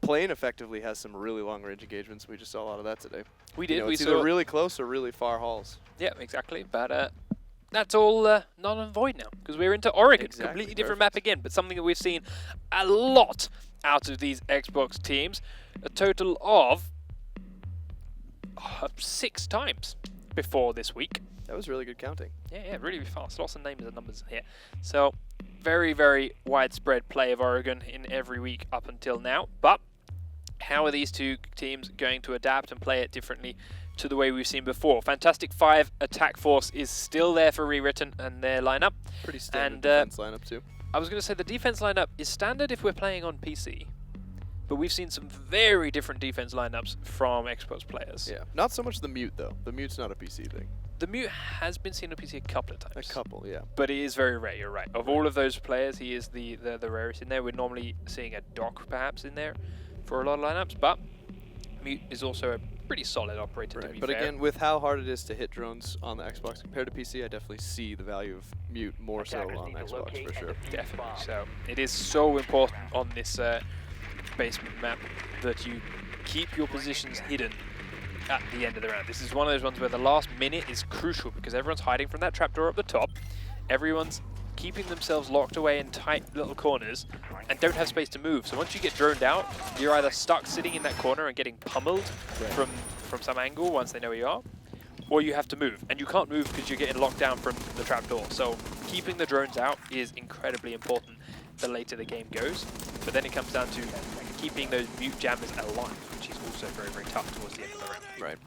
Plane effectively has some really long-range engagements. We just saw a lot of that today. We did. You know, We it's saw either really close or really far hauls. Yeah, exactly. But that's all null and void now, because we're into Oregon. Exactly, Completely different map again, but something that we've seen a lot out of these Xbox teams. A total of 6 times before this week. That was really good counting. Yeah, really fast. Lots of names and numbers here. So, very, very widespread play of Oregon in every week up until now. But how are these two teams going to adapt and play it differently to the way we've seen before? Fantastic 5 attack force is still there for ReWritten and their lineup. Pretty standard defense lineup too. I was going to say the defense lineup is standard if we're playing on PC. But we've seen some very different defense lineups from Xbox players. Yeah, not so much the mute though. The mute's not a PC thing. The mute has been seen on PC a couple of times. A couple, yeah. But it is very rare, you're right. Of all of those players, he is the rarest in there. We're normally seeing a Doc perhaps in there for a lot of lineups, but mute is also a pretty solid operator, to be but fair. again, with how hard it is to hit drones on the Xbox compared to PC, I definitely see the value of mute more so on Xbox for sure. Definitely so. It is so important on this basement map that you keep your positions hidden at the end of the round. This is one of those ones where the last minute is crucial because everyone's hiding from that trapdoor up the top. Everyone's keeping themselves locked away in tight little corners and don't have space to move. So once you get droned out, you're either stuck sitting in that corner and getting pummeled from some angle once they know where you are, or you have to move. And you can't move because you're getting locked down from the trapdoor. So keeping the drones out is incredibly important the later the game goes. But then it comes down to keeping those mute jammers alive, which is also very, very tough towards the end of the round. Right.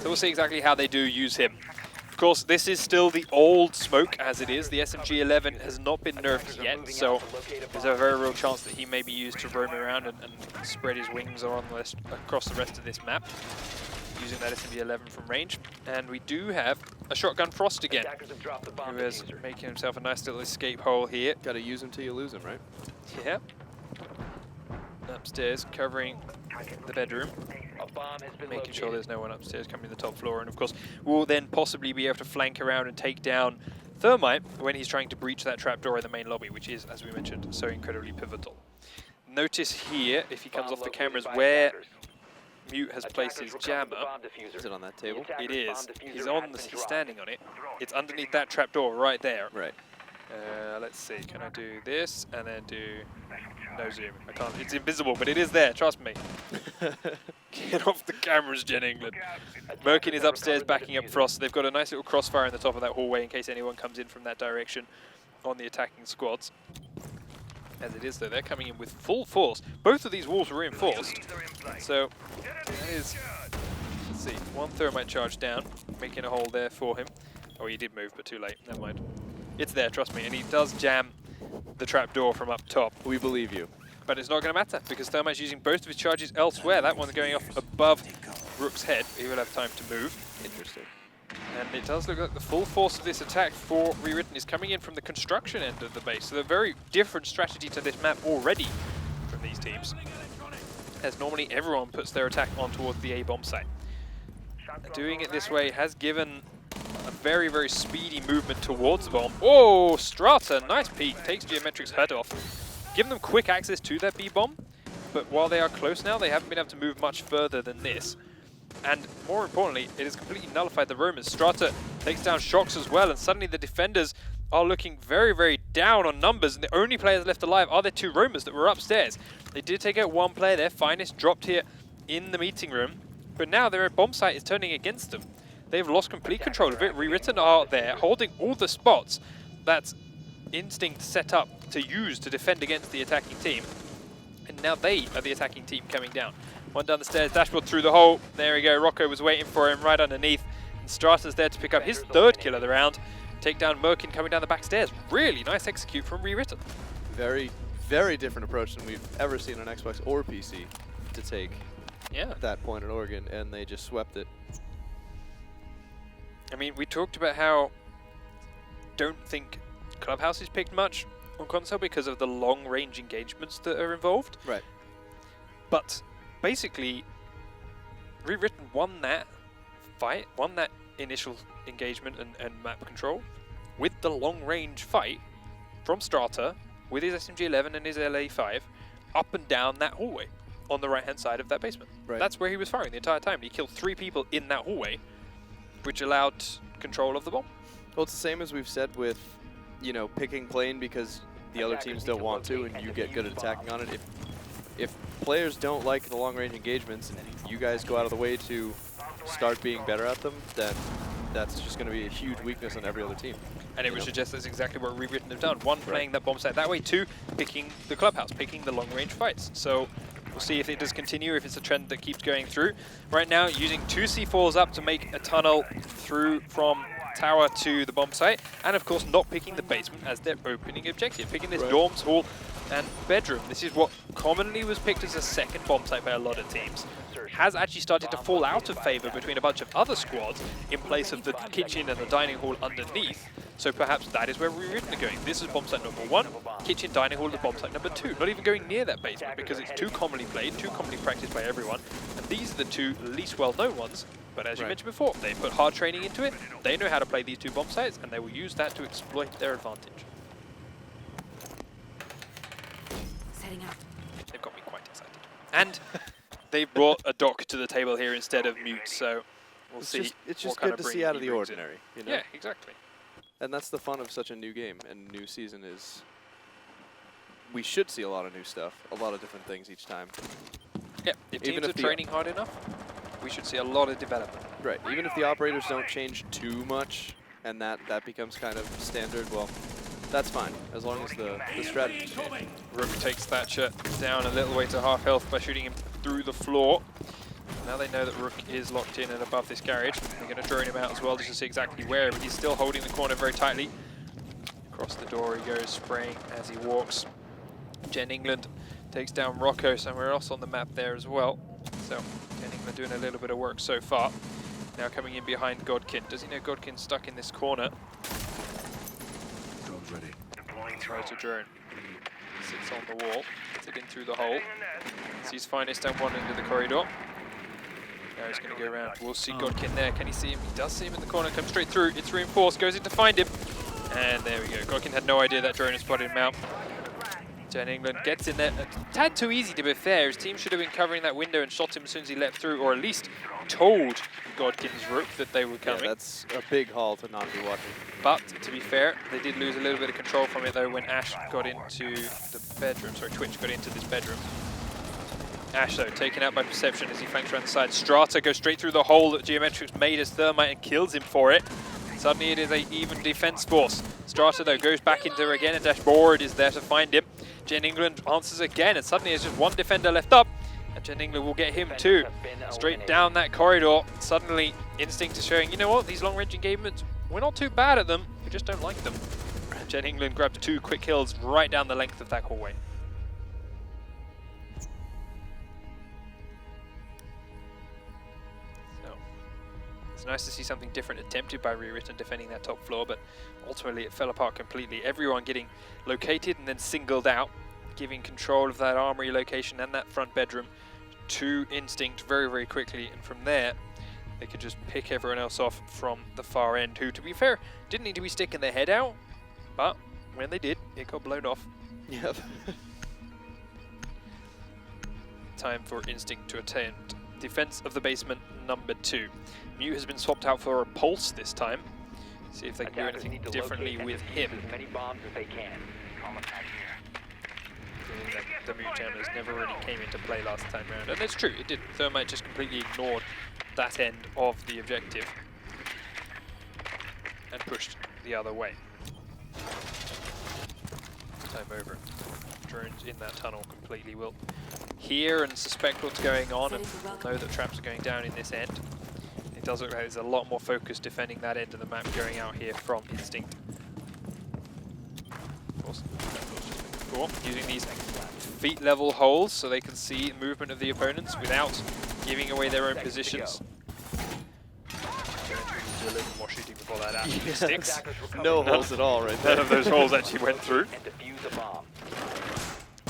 So we'll see exactly how they do use him. Of course, this is still the old smoke as it is. The SMG-11 has not been nerfed yet, so there's a very real chance that he may be used to roam around and spread his wings across the rest of this map, using that SMG-11 from range. And we do have a Shotgun Frost again, who is making himself a nice little escape hole here. Gotta use him till you lose him, right? Yeah. Upstairs, covering the bedroom, making sure there's no one upstairs coming to the top floor. And of course, we'll then possibly be able to flank around and take down Thermite when he's trying to breach that trapdoor in the main lobby, which is, as we mentioned, so incredibly pivotal. Notice here, if he comes off the cameras, where Mute has placed his jammer. Is it on that table? It is. He's standing on it. It's underneath that trapdoor right there. Right. Let's see. Can I do this and then do no zoom? I can't. It's invisible, but it is there. Trust me. Get off the cameras, Gen England. Merkin is upstairs backing up Frost. They've got a nice little crossfire in the top of that hallway in case anyone comes in from that direction on the attacking squads. As it is, though, they're coming in with full force. Both of these walls were reinforced. So that is, let's see, one Thermite charge down, making a hole there for him. Oh, he did move, but too late. Never mind. It's there, trust me. And he does jam the trapdoor from up top. We believe you. But it's not going to matter because Thermite's using both of his charges elsewhere. That one's going off above Rook's head. He will have time to move. Interesting. And it does look like the full force of this attack for ReWritten is coming in from the construction end of the base. So a very different strategy to this map already from these teams, as normally everyone puts their attack on towards the A-bomb site. And doing it this way has given a very, very speedy movement towards the bomb. Oh, Strata, nice peek, takes Geometric's head off. Giving them quick access to that B-bomb, but while they are close now, they haven't been able to move much further than this. And more importantly, it has completely nullified the Romans. Strata takes down Shocks as well, and suddenly the defenders are looking very, very down on numbers, and the only players left alive are their two Romans that were upstairs. They did take out one player, their finest, dropped here in the meeting room, but now their bomb site is turning against them. They've lost complete control of it. ReWritten are there, holding all the spots that Instinct set up to use to defend against the attacking team. And now they are the attacking team coming down. One down the stairs, dashboard through the hole. There we go, Rocco was waiting for him right underneath. And Strata's there to pick up his third kill of the round. Take down Merkin coming down the back stairs. Really nice execute from ReWritten. Very, very different approach than we've ever seen on Xbox or PC to take that point at Oregon, and they just swept it. I mean, we talked about how don't think Clubhouse is picked much on console because of the long-range engagements that are involved. Right. But basically, ReWritten won that fight, won that initial engagement and map control with the long-range fight from Strata with his SMG-11 and his LA-5 up and down that hallway on the right-hand side of that basement. Right. That's where he was firing the entire time. He killed 3 people in that hallway, which allowed control of the bomb. Well, it's the same as we've said with, you know, picking plane because the other teams don't want to and you get good at attacking on it. If players don't like the long-range engagements and you guys go out of the way to start being better at them, then that's just going to be a huge weakness on every other team. And it would suggest that's exactly what ReWritten have done. 1, playing that bomb site that way. 2, picking the clubhouse, picking the long-range fights. So we'll see if it does continue, if it's a trend that keeps going through. Right now, using 2 C4s up to make a tunnel through from tower to the bomb site, and of course not picking the basement as their opening objective, picking this dorms, hall, and bedroom. This is what commonly was picked as a second bomb site by a lot of teams. Has actually started to fall out of favor between a bunch of other squads in place of the kitchen and the dining hall underneath. So perhaps that is where ReWritten are going. This is bomb site number 1, kitchen, dining hall, the bomb site number 2. Not even going near that basement because it's too commonly played, too commonly practiced by everyone. And these are the 2 least well-known ones. But as you mentioned before, they put hard training into it. They know how to play these 2 bomb sites, and they will use that to exploit their advantage. Setting up. They've got me quite excited. And they've brought a dock to the table here instead of mute, so we'll see. It's just good to see out of the ordinary, you know? Yeah, exactly. And that's the fun of such a new game and new season is we should see a lot of new stuff, a lot of different things each time. Yeah, if teams are training hard enough, we should see a lot of development. Right, even if the operators don't change too much and that becomes kind of standard, well, that's fine, as long as the strategy changes. Rook takes Thatcher down a little way to half health by shooting him through the floor. Now they know that Rook is locked in and above this garage. They're going to drone him out as well just to see exactly where, but he's still holding the corner very tightly. Across the door he goes, spraying as he walks. Gen England takes down Rocco somewhere else on the map there as well. So Gen England doing a little bit of work so far. Now coming in behind Godkin. Does he know Godkin's stuck in this corner? Drone's ready. Tries to drone. Sits on the wall, gets it in through the hole. Sees Finest down one end of the corridor. Now he's going to go around. We'll see Godkin there. Can he see him? He does see him in the corner. Comes straight through. It's reinforced. Goes in to find him. And there we go. Godkin had no idea that drone had spotted him out. Gen England gets in there. A tad too easy, to be fair. His team should have been covering that window and shot him as soon as he leapt through, or at least told Godkin's Rook that they were coming. Yeah, that's a big haul to not be watching. But, to be fair, they did lose a little bit of control from it, though, when Ash got into the bedroom. Sorry, Twitch got into this bedroom. Ash, though, taken out by Perception as he flanks around the side. Strata goes straight through the hole that Geometrix made as Thermite and kills him for it. Suddenly it is an even defense force. Strata, though, goes back into her again, and Dashboard is there to find him. Gen England answers again, and suddenly there's just one defender left up. And Gen England will get him too. Straight down that corridor. Suddenly, Instinct is showing, you know what, these long-range engagements, we're not too bad at them, we just don't like them. Gen England grabs 2 quick kills right down the length of that hallway. So, it's nice to see something different attempted by ReWritten defending that top floor, but ultimately it fell apart completely. Everyone getting located and then singled out, giving control of that armory location and that front bedroom to Instinct very, very quickly, and from there they could just pick everyone else off from the far end, who, to be fair, didn't need to be sticking their head out, but when they did, it got blown off. Yep. Time for Instinct to attempt defense of the basement number 2. Mute has been swapped out for a Pulse this time. See if they can do anything differently with him. As many bombs as they can. The Mute jammers never really came into play last time around, and it's true, it did. Thermite just completely ignored that end of the objective and pushed the other way. Time over. Drones in that tunnel completely will hear and suspect what's going on and know that traps are going down in this end. It does look like there's a lot more focus defending that end of the map going out here from Instinct. Of course, using these feet level holes so they can see the movement of the opponents without giving away their own positions. Do a little more shooting before that actually sticks. No holes at all right there. None of those holes actually went through.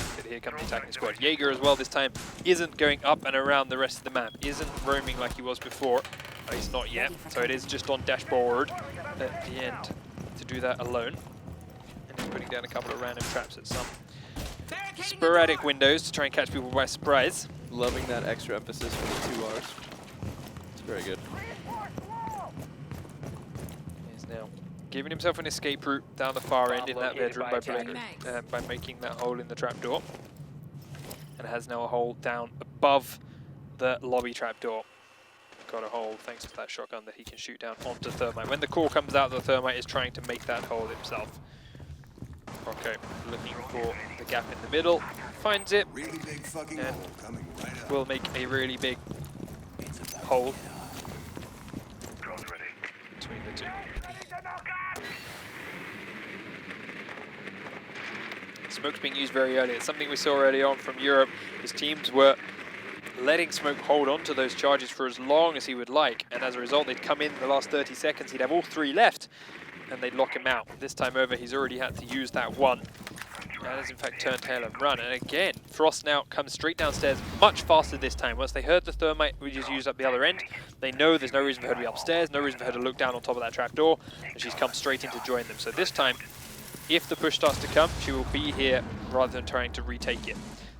But here comes the attacking squad. Jaeger as well this time isn't going up and around the rest of the map, isn't roaming like he was before, at least not yet. So it is just on Dashboard at the end to do that alone. And he's putting down a couple of random traps at some sporadic windows to try and catch people by surprise. Loving that extra emphasis for the 2 Rs. It's very good. He's now giving himself an escape route down the far end in that bedroom by making that hole in the trapdoor. And has now a hole down above the lobby trapdoor. Got a hole thanks to that shotgun that he can shoot down onto Thermite. When the core comes out, the Thermite is trying to make that hole himself. Okay, looking for the gap in the middle, finds it, and will make a really big hole between the two. Smoke's being used very early. It's something we saw early on from Europe. His teams were letting Smoke hold on to those charges for as long as he would like, and as a result they'd come in the last 30 seconds, he'd have all 3 left, and they'd lock him out. This time over, he's already had to use that one. And has in fact turned tail and run. And again, Frost now comes straight downstairs much faster this time. Once they heard the Thermite, we just used up the other end. They know there's no reason for her to be upstairs, no reason for her to look down on top of that trapdoor, and she's come straight in to join them. So this time, if the push starts to come, she will be here rather than trying to retake it.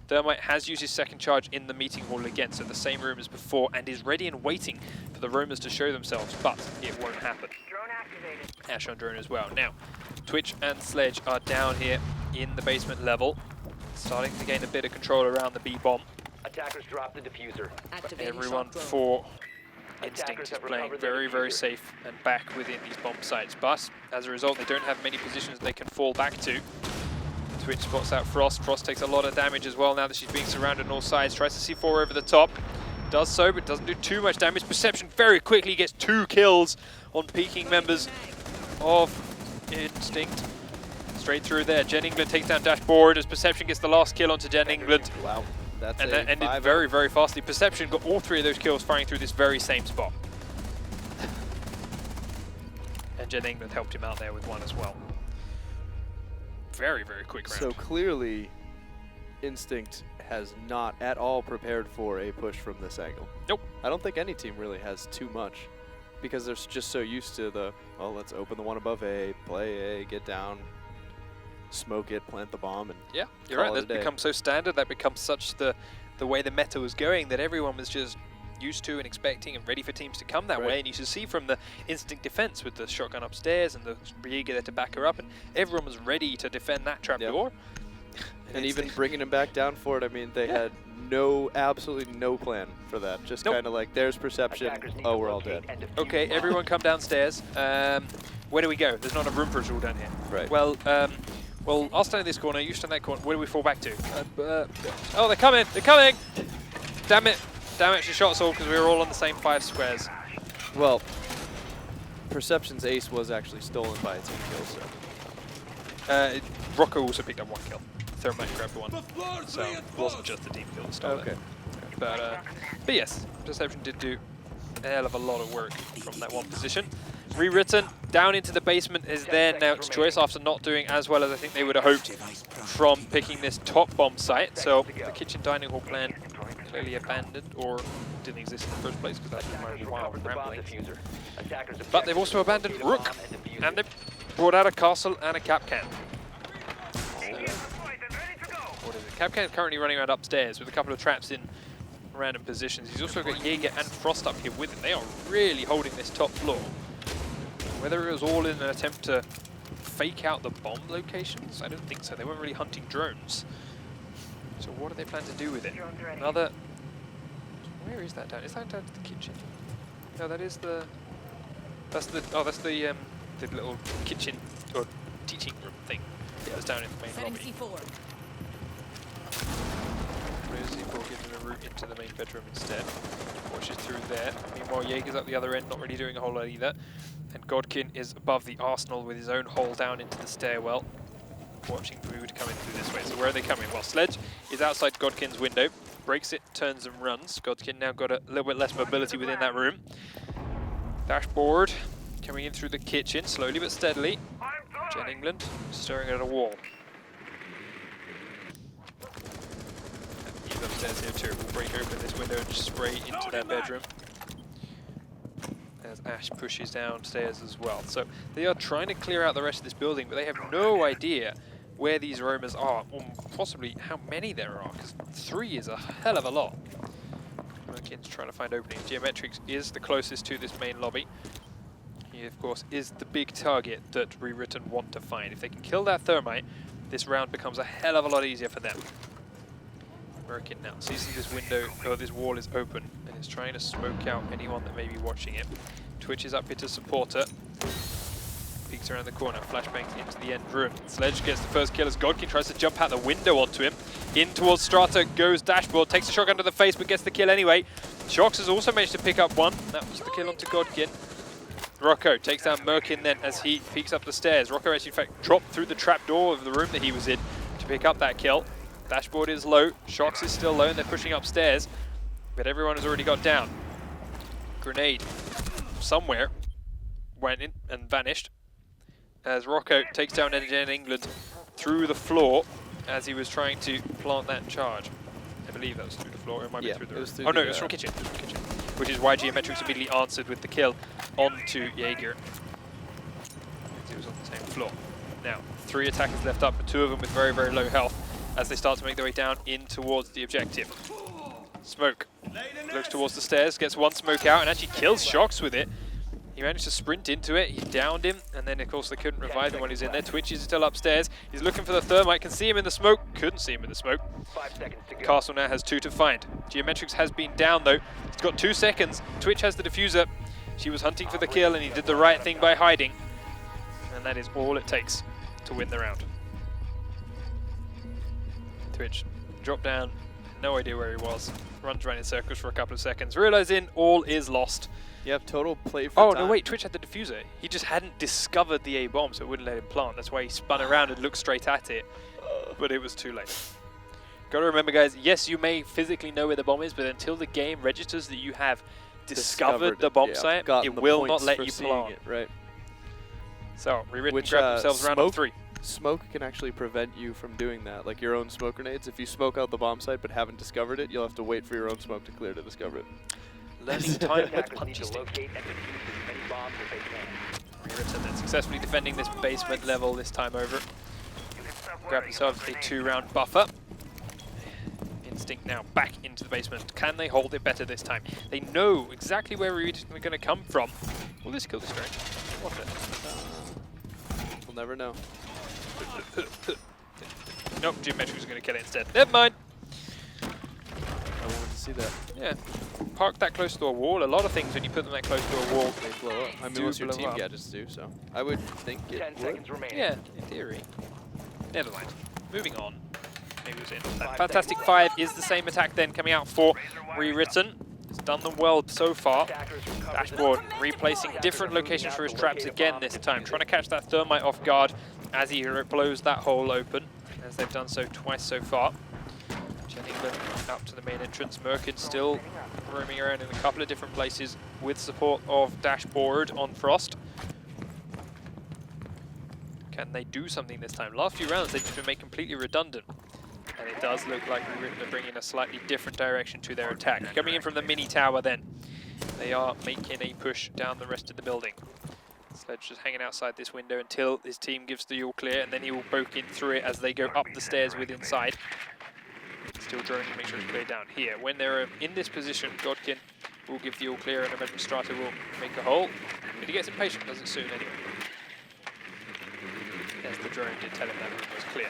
Thermite has used his second charge in the meeting hall again, so the same room as before, and is ready and waiting for the roamers to show themselves, but it won't happen. Drone activated. Ash on drone as well. Now, Twitch and Sledge are down here in the basement level, starting to gain a bit of control around the B-bomb. Attackers dropped the diffuser. Everyone for Instinct is playing very, very safe and back within these bomb sites, but as a result they don't have many positions they can fall back to. Twitch spots out Frost. Frost takes a lot of damage as well now that she's being surrounded on all sides. Tries to C4 over the top. Does so, but doesn't do too much damage. Perception very quickly gets 2 kills on peeking members of Instinct. Straight through there. Jen England takes down Dashboard as Perception gets the last kill onto Jen England. Wow. That's and that ended very, very fastly. Perception got all 3 of those kills firing through this very same spot. And Jen England helped him out there with 1 as well. Very, very quick round. So clearly, Instinct has not at all prepared for a push from this angle. Nope. I don't think any team really has too much, because they're just so used to the, well, let's open the one above A, play A, get down, smoke it, plant the bomb, and yeah, you're right. That's become so standard. That becomes such the way the meta was going that everyone was just used to and expecting and ready for teams to come that way. And you should see from the Instinct defense with the shotgun upstairs and the Jaeger there to back her up, and everyone was ready to defend that trapdoor. And even bringing him back down for it, I mean, they had absolutely no plan for that. Just kind of like, there's Perception, oh, we're all dead. Okay, everyone come downstairs. Where do we go? There's not enough room for us all down here. Right. Well, I'll stand in this corner, you stand in that corner. Where do we fall back to? Oh, they're coming! They're coming! Damn it! Damn it, she shot us all because we were all on the same 5 squares. Well, Perception's ace was actually stolen by a team kill, so. Rocco also picked up 1 kill. Thermite grabbed 1. So it wasn't just the team kill that stole it. But yes, Perception did do a hell of a lot of work from that 1 position. ReWritten down into the basement is their next choice after not doing as well as I think they would have hoped from picking this top bomb site. So the kitchen dining hall plan clearly abandoned or didn't exist in the first place because that's my wild rambling. But they've also abandoned Rook and they've brought out a castle and a Capcan. What is it? Capcan's currently running around upstairs with a couple of traps in random positions. He's also got Jaeger and Frost up here with him. They are really holding this top floor. Whether it was all in an attempt to fake out the bomb locations, I don't think so. They weren't really hunting drones. So what do they plan to do with it? Another... Where is that down? Is that down to the kitchen? No, that is the... That's the... Oh, that's the little kitchen or teaching room thing. Yeah, it's down in the main lobby. C4. C4 gives them a route into the main bedroom instead. Watches through there. Meanwhile, Jaeger's up the other end, not really doing a whole lot either. And Godkin is above the arsenal with his own hole down into the stairwell, watching who would come in through this way. So where are they coming? Well, Sledge is outside Godkin's window, breaks it, turns and runs. Godkin now got a little bit less mobility within that room. Dashboard coming in through the kitchen, slowly but steadily. Jen England staring at a wall. He's upstairs here too. We'll break open this window and spray into their bedroom. As Ash pushes downstairs as well. So they are trying to clear out the rest of this building, but they have no idea where these roamers are, or possibly how many there are, because 3 is a hell of a lot. Merkin's trying to find openings. Geometrics is the closest to this main lobby. He, of course, is the big target that ReWritten want to find. If they can kill that thermite, this round becomes a hell of a lot easier for them. Merkin now sees that this window, or this wall is open, and is trying to smoke out anyone that may be watching it. Twitch is up here to support her. Peeks around the corner, flashbangs into the end room. Sledge gets the first kill as Godkin tries to jump out the window onto him. In towards Strata goes Dashboard, takes a shotgun to the face but gets the kill anyway. Shox has also managed to pick up one. That was the kill onto Godkin. Rocco takes down Merkin then as he peeks up the stairs. Rocco actually in fact dropped through the trapdoor of the room that he was in to pick up that kill. Dashboard is low, Shox is still low and they're pushing upstairs, but everyone has already got down. Grenade somewhere went in and vanished as Rocco takes down NGN England through the floor as he was trying to plant that charge. I believe that was through the floor, it might be through the roof. Oh no, it was from kitchen. Which is why Geometrics immediately answered with the kill onto Jaeger. He was on the same floor. Now, 3 attackers left up, but 2 of them with very, very low health as they start to make their way down in towards the objective. Smoke. Looks towards the stairs, gets 1 smoke out, and actually kills Shox with it. He managed to sprint into it, he downed him, and then of course they couldn't revive him when he's in there. Twitch is still upstairs, he's looking for the thermite, can see him in the smoke, couldn't see him in the smoke. 5 seconds to go. Castle now has 2 to find. Geometrics has been down though, he's got 2 seconds. Twitch has the diffuser, she was hunting for the kill and he did the right thing by hiding. And that is all it takes to win the round. Twitch dropped down, no idea where he was, runs around in circles for a couple of seconds, realizing all is lost. Yep, total play for time. No wait, Twitch had the diffuser. He just hadn't discovered the A bomb, so it wouldn't let him plant. That's why he spun around and looked straight at it, but it was too late. Gotta remember guys, yes you may physically know where the bomb is, but until the game registers that you have discovered the bomb site, it will not let you plant. It, right. So, ReWritten grabbed themselves round of 3. Smoke can actually prevent you from doing that, like your own smoke grenades. If you smoke out the bomb site but haven't discovered it, you'll have to wait for your own smoke to clear to discover it. Learning time with Attackers need punchy to stick. locate and defuse as many bombs as they can. ReWritten then successfully defending this basement level this time over. Grab themselves a 2-round buffer. Instinct now back into the basement. Can they hold it better this time? They know exactly where ReWritten are going to come from. Will this kill the strange? What the? We'll never know. Nope, Geometrics is going to kill it instead. Never mind. I wanted to see that. Yeah, park that close to a wall. A lot of things when you put them that close to a wall, They blow up. I mean, do most your blow team up. gadgets do, so I would think it 10 would. seconds remaining. Yeah, in theory. Never mind. Moving on. Maybe it was in. That 5 Fantastic seconds. 5 is the same attack then coming out for ReWritten. It's done them well so far. Attackers recovered Dashboard the- replacing Attackers different are moving locations out for his to traps locate a again bomb this and time. defuse Trying to it. catch that thermite off guard as he blows that hole open, as they've done so twice so far. England up to the main entrance. Merkin still roaming around in a couple of different places with support of Dashboard on Frost. Can they do something this time? Last few rounds they've just been made completely redundant. And it does look like they're bringing a slightly different direction to their attack. Coming in from the mini tower then. They are making a push down the rest of the building. Sledge just hanging outside this window until his team gives the all clear, and then he will poke in through it as they go up the stairs with inside. Still droning to make sure it's cleared down here. When they're in this position, Godkin will give the all clear and eventually Strata will make a hole. But he gets impatient, does it soon anyway. As the drone did tell him that room was clear.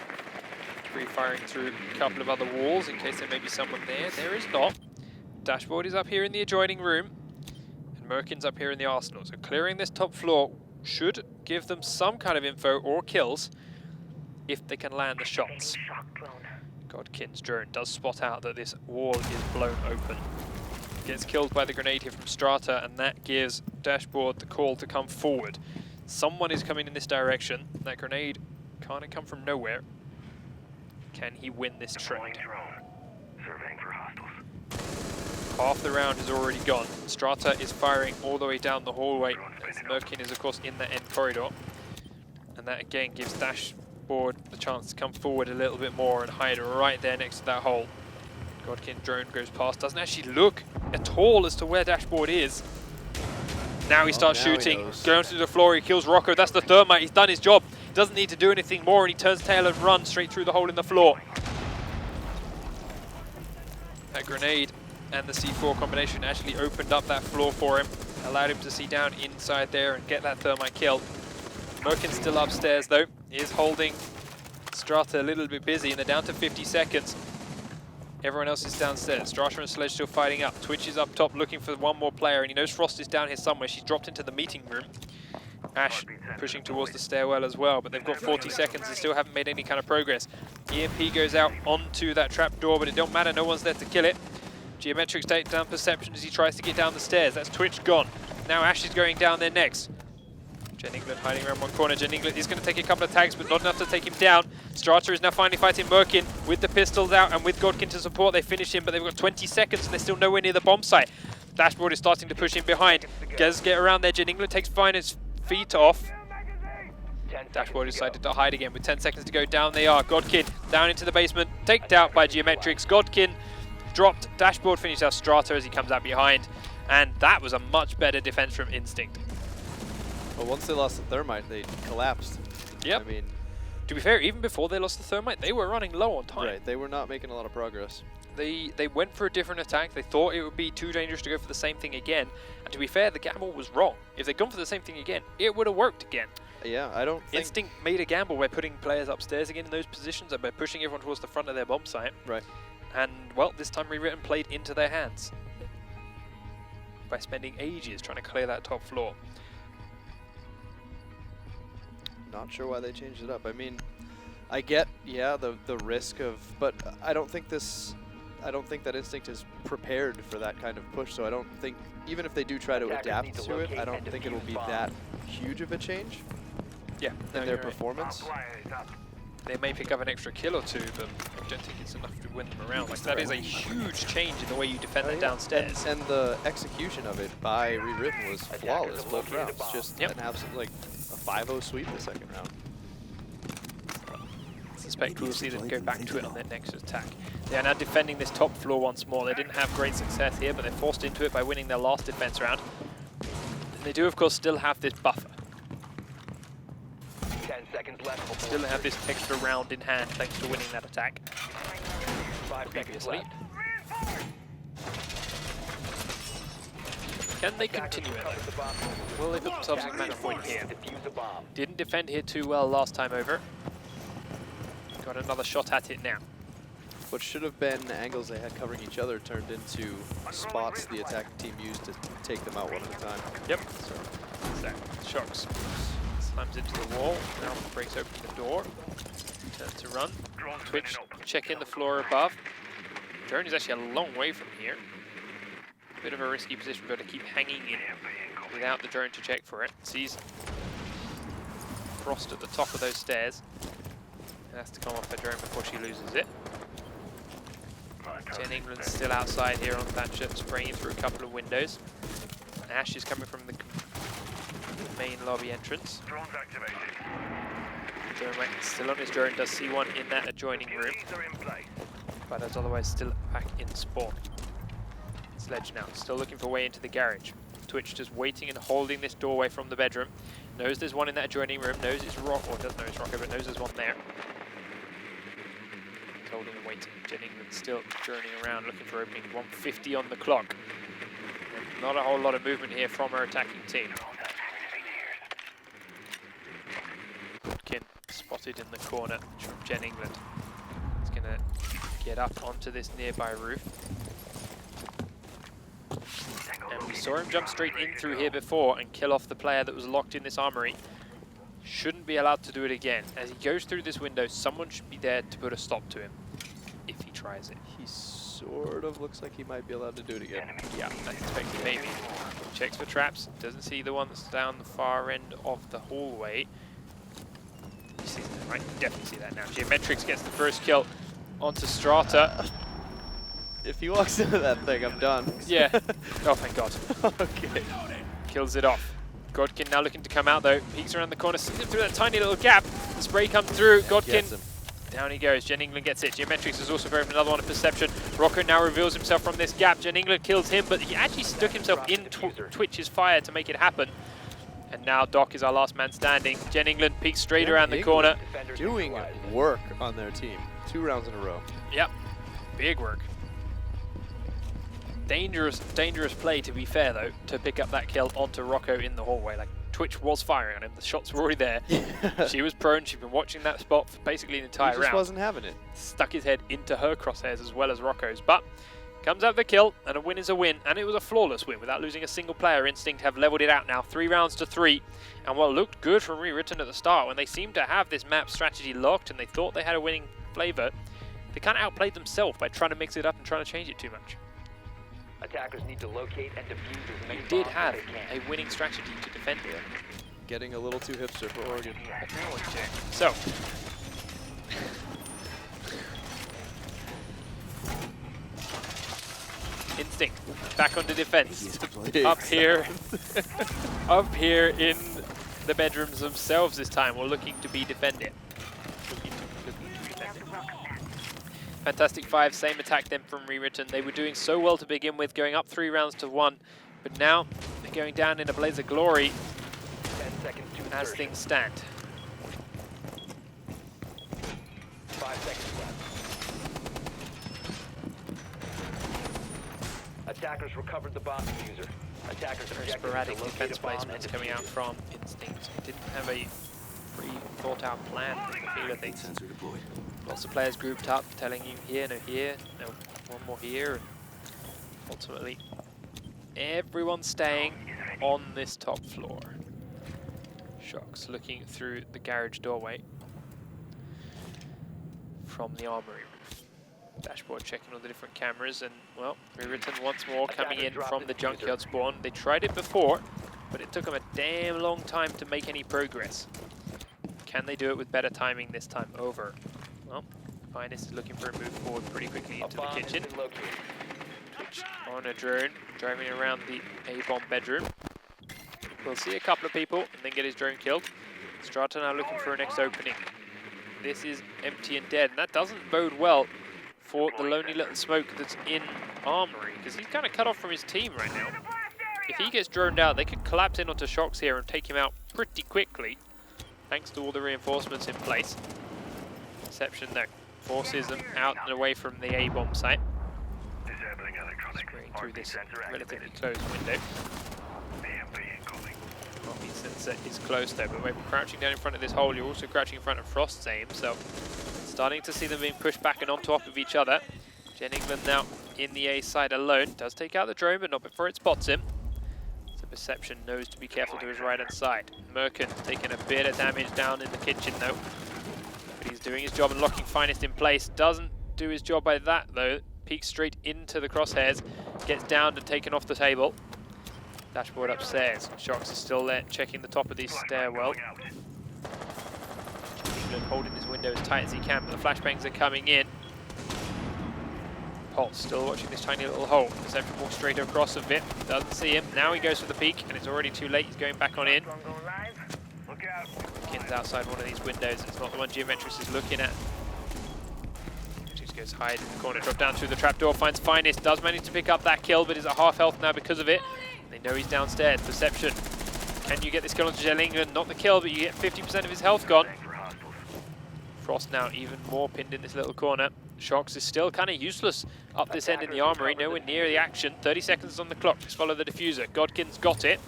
Free firing through a couple of other walls in case there may be someone there. There is not. Dashboard is up here in the adjoining room. And Merkin's up here in the arsenal. So clearing this top floor should give them some kind of info or kills if they can land the shots. Godkin's drone does spot out that this wall is blown open. Gets killed by the grenade here from Strata, and that gives Dashboard the call to come forward. Someone is coming in this direction. That grenade can't come from nowhere. Can he win this trade? Half the round is already gone. Strata is firing all the way down the hallway. Merkin is of course in the end corridor. And that again gives Dashboard the chance to come forward a little bit more and hide right there next to that hole. Godkin drone goes past, doesn't actually look at all as to where Dashboard is. Now he starts shooting, going to the floor, he kills Rocco, that's the thermite, he's done his job. doesn't need to do anything more, and he turns tail and runs straight through the hole in the floor. That grenade and the C4 combination actually opened up that floor for him, allowed him to see down inside there and get that thermite kill. Merkin's still upstairs though. He is holding Strata a little bit busy, and they're down to 50 seconds. Everyone else is downstairs. Strata and Sledge still fighting up. Twitch is up top looking for one more player, and he knows Frost is down here somewhere. She's dropped into the meeting room. Ash pushing towards the stairwell as well, but they've got 40 seconds and still haven't made any kind of progress. EMP goes out onto that trap door, but it don't matter, no one's there to kill it. Geometrics take down Perception as he tries to get down the stairs. That's Twitch gone. Now Ash is going down there next. Jen England hiding around one corner. Jen England is going to take a couple of tags, but not enough to take him down. Strata is now finally fighting Merkin with the pistols out and with Godkin to support. They finish him, but they've got 20 seconds and they're still nowhere near the bomb site. Dashboard is starting to push him behind. Does get around there. Jen England takes Finance feet off. Dashboard decided to hide again with 10 seconds to go. Down they are. Godkin down into the basement. Taken out by Geometrics. Godkin dropped. Dashboard finished out Strata as he comes out behind. And that was a much better defense from Instinct. Well, once they lost the thermite, they collapsed. Yep. I mean, to be fair, even before they lost the thermite, they were running low on time. right, they were not making a lot of progress. They went for a different attack. They thought it would be too dangerous to go for the same thing again. And to be fair, the gamble was wrong. If they'd gone for the same thing again, it would have worked again. Yeah, I don't think... Instinct made a gamble by putting players upstairs again in those positions and by pushing everyone towards the front of their bomb site. Right. And, well, this time ReWritten played into their hands by spending ages trying to clear that top floor. Not sure why they changed it up. I mean, I get, yeah, the risk of... But I don't think that Instinct is prepared for that kind of push, so I don't think... Even if they do try to adapt to it, I don't think it'll be that huge of a change. Yeah, in their performance. They may pick up an extra kill or two, but I don't think it's enough to win them around. Like, that is a huge change in the way you defend it downstairs. And the execution of it by ReWritten was flawless both rounds. Just an absolute, like, a 5-0 sweep the second round. I suspect we'll see them go back to it on their next attack. They are now defending this top floor once more. They didn't have great success here, but they're forced into it by winning their last defense round. And they do, of course, still have this buffer. 10 seconds left. Still have this extra round in hand thanks to winning that attack. 5 seconds left. Can they continue it though? Will they put themselves in match point here? Didn't defend here too well last time over. Got another shot at it now. What should have been angles they had covering each other turned into spots the attacking team used to take them out one at a time. Yep. So, Shocks slams into the wall, now breaks open the door, turns to run. Twitch, check in the floor above. Drone is actually a long way from here. Bit of a risky position, but to keep hanging in without the drone to check for it. Sees Frost at the top of those stairs. Has to come off the drone before she loses it. Jen England's still outside here on Thatcher, spraying through a couple of windows. Ash is coming from the main lobby entrance. Drone still on his drone, does see one in that adjoining room, but is otherwise still back in spawn. Sledge now, still looking for a way into the garage. Twitch just waiting and holding this doorway from the bedroom. Knows there's one in that adjoining room, knows it's Rock, or doesn't know it's Rocker, but knows there's one there. Holding and waiting. Jen England still journeying around looking for opening. 150 on the clock. And not a whole lot of movement here from her attacking team. Kin spotted in the corner from Jen England. He's going to get up onto this nearby roof. And we saw him jump straight in through here before and kill off the player that was locked in this armory. Shouldn't be allowed to do it again. As he goes through this window, someone should be there to put a stop to him if he tries it. He sort of looks like he might be allowed to do it again. Yeah, I expect he maybe. Checks for traps, doesn't see the one that's down the far end of the hallway. You see that, right? Definitely see that now. Geometrics gets the first kill onto Strata. If he walks into that thing, I'm done. Yeah. Oh, thank God. Okay. Kills it off. Godkin now looking to come out though. Peeks around the corner, sees him through that tiny little gap. The spray comes through. Godkin, down he goes. Jen England gets it. Geometrics is also very another one of Perception. Rocco now reveals himself from this gap. Jen England kills him, but he actually stuck himself in Twitch's fire to make it happen. And now Doc is our last man standing. Jen England peeks straight Jen around the England. corner. Defenders Doing neutralized. work on their team. 2 rounds in a row. Yep, big work. Dangerous play, to be fair, though, to pick up that kill onto Rocco in the hallway. Like, Twitch was firing on him. The shots were already there. She was prone. She'd been watching that spot for basically an entire He just round. wasn't having it. Stuck his head into her crosshairs as well as Rocco's. But comes out the kill, and a win is a win. And it was a flawless win without losing a single player. Instinct have leveled it out now. 3 rounds to 3. And what looked good from ReWritten at the start, when they seemed to have this map strategy locked and they thought they had a winning flavor, they kind of outplayed themselves by trying to mix it up and trying to change it too much. Attackers need to locate and defuse as many They did bombs have as they can. a winning strategy to defend it. Getting a little too hipster for Oregon. So, Instinct back onto defense. Big Up here, up here in the bedrooms themselves this time. We're looking to be defended. Looking to be defended. Fantastic 5, same attack then from ReWritten. They were doing so well to begin with, going up 3 rounds to 1, but now they're going down in a blaze of glory 10 seconds to as insertion. things stand. 5 seconds left. Attackers recovered the bomb diffuser. Attackers Very objective is to sporadic locate defense a bomb and placements coming out defuse it. from Instinct. Didn't have a thought out plan for the feel of things. Lots of players grouped up, telling you here, no, one more here. And ultimately, everyone's staying on this top floor. Shocks looking through the garage doorway from the armory roof. Dashboard checking all the different cameras, and well, ReWritten once more coming in from the junkyard spawn. They tried it before, but it took them a damn long time to make any progress. Can they do it with better timing this time? Over. Well, Finest is looking for a move forward pretty quickly A into the bomb has kitchen. been located. Twitch on a drone, driving around the A-bomb bedroom. We'll see a couple of people and then get his drone killed. Strata now looking for a next opening. This is empty and dead, and that doesn't bode well for the lonely little smoke that's in Armory, because he's kind of cut off from his team right now. If he gets droned out, they could collapse in onto Shocks here and take him out pretty quickly, thanks to all the reinforcements in place. Perception, though, forces them out and away from the A-bomb site. Spraying through this relatively closed window. Heartbeat sensor is close though, but when we're crouching down in front of this hole, you're also crouching in front of Frost's aim, so starting to see them being pushed back and on top of each other. Jen England now in the A side alone, does take out the drone, but not before it spots him. So Perception knows to be careful to his right hand side. Merkin taking a bit of damage down in the kitchen though, but he's doing his job and locking Finest in place. Doesn't do his job by that though, peeks straight into the crosshairs, gets downed and taken off the table. Dashboard upstairs. Shocks is still there, checking the top of the stairwell. England holding his window as tight as he can, but the flashbangs are coming in. Pulse still watching this tiny little hole. Perception walks straight across a bit, doesn't see him. Now he goes for the peek, and it's already too late. He's going back on in. Kin's outside one of these windows. It's not the one Geometrix is looking at. Just goes hide in the corner, drop down through the trapdoor, finds Finest, does manage to pick up that kill, but is at half health now because of it. They know he's downstairs. Perception. Can you get this kill onto Jen England? Not the kill, but you get 50% of his health gone. Frost now even more pinned in this little corner. Shocks is still kind of useless up this end in the armory, nowhere near the action. 30 seconds on the clock, just follow the diffuser. Godkin's got it.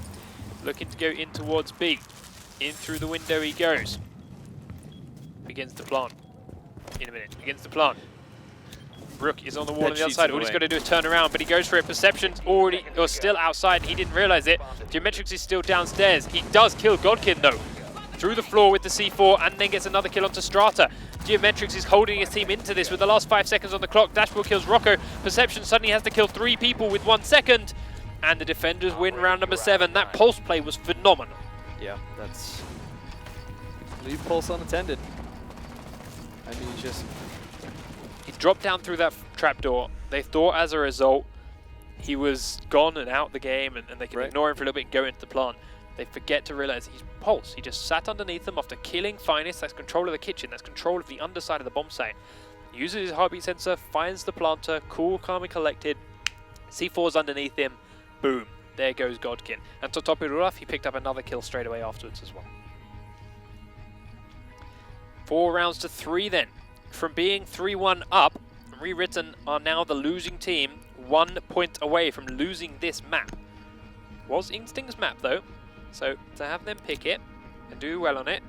Looking to go in towards B. In through the window he goes. Begins to plant. In a minute, begins to plant. Rook is on the wall on the other side. All he's got to do is turn around, but he goes for it. Perception's already, or still outside. He didn't realize it. Geometrix is still downstairs. He does kill Godkin though. Through the floor with the C4 and then gets another kill onto Strata. Geometrix is holding his team into this with the last 5 seconds on the clock. Dashboard kills Rocco. Perception suddenly has to kill 3 people with 1 second. And the defenders win round number 7. That pulse play was phenomenal. Yeah, that's... Leave Pulse unattended. I mean, just... He dropped down through that trapdoor. They thought as a result he was gone and out the game and they can ignore him for a little bit and go into the plant. They forget to realize he's Pulse. He just sat underneath them after killing Finest. That's control of the kitchen. That's control of the underside of the bomb site. Uses his heartbeat sensor, finds the planter, cool, calm and collected. C4's underneath him. Boom. there goes Godkin. And to top it all off, he picked up another kill straight away afterwards as well. 4 rounds to 3 then. From being 3-1 up, ReWritten are now the losing team, 1 point away from losing this map. Was Instinct's map though, so to have them pick it and do well on it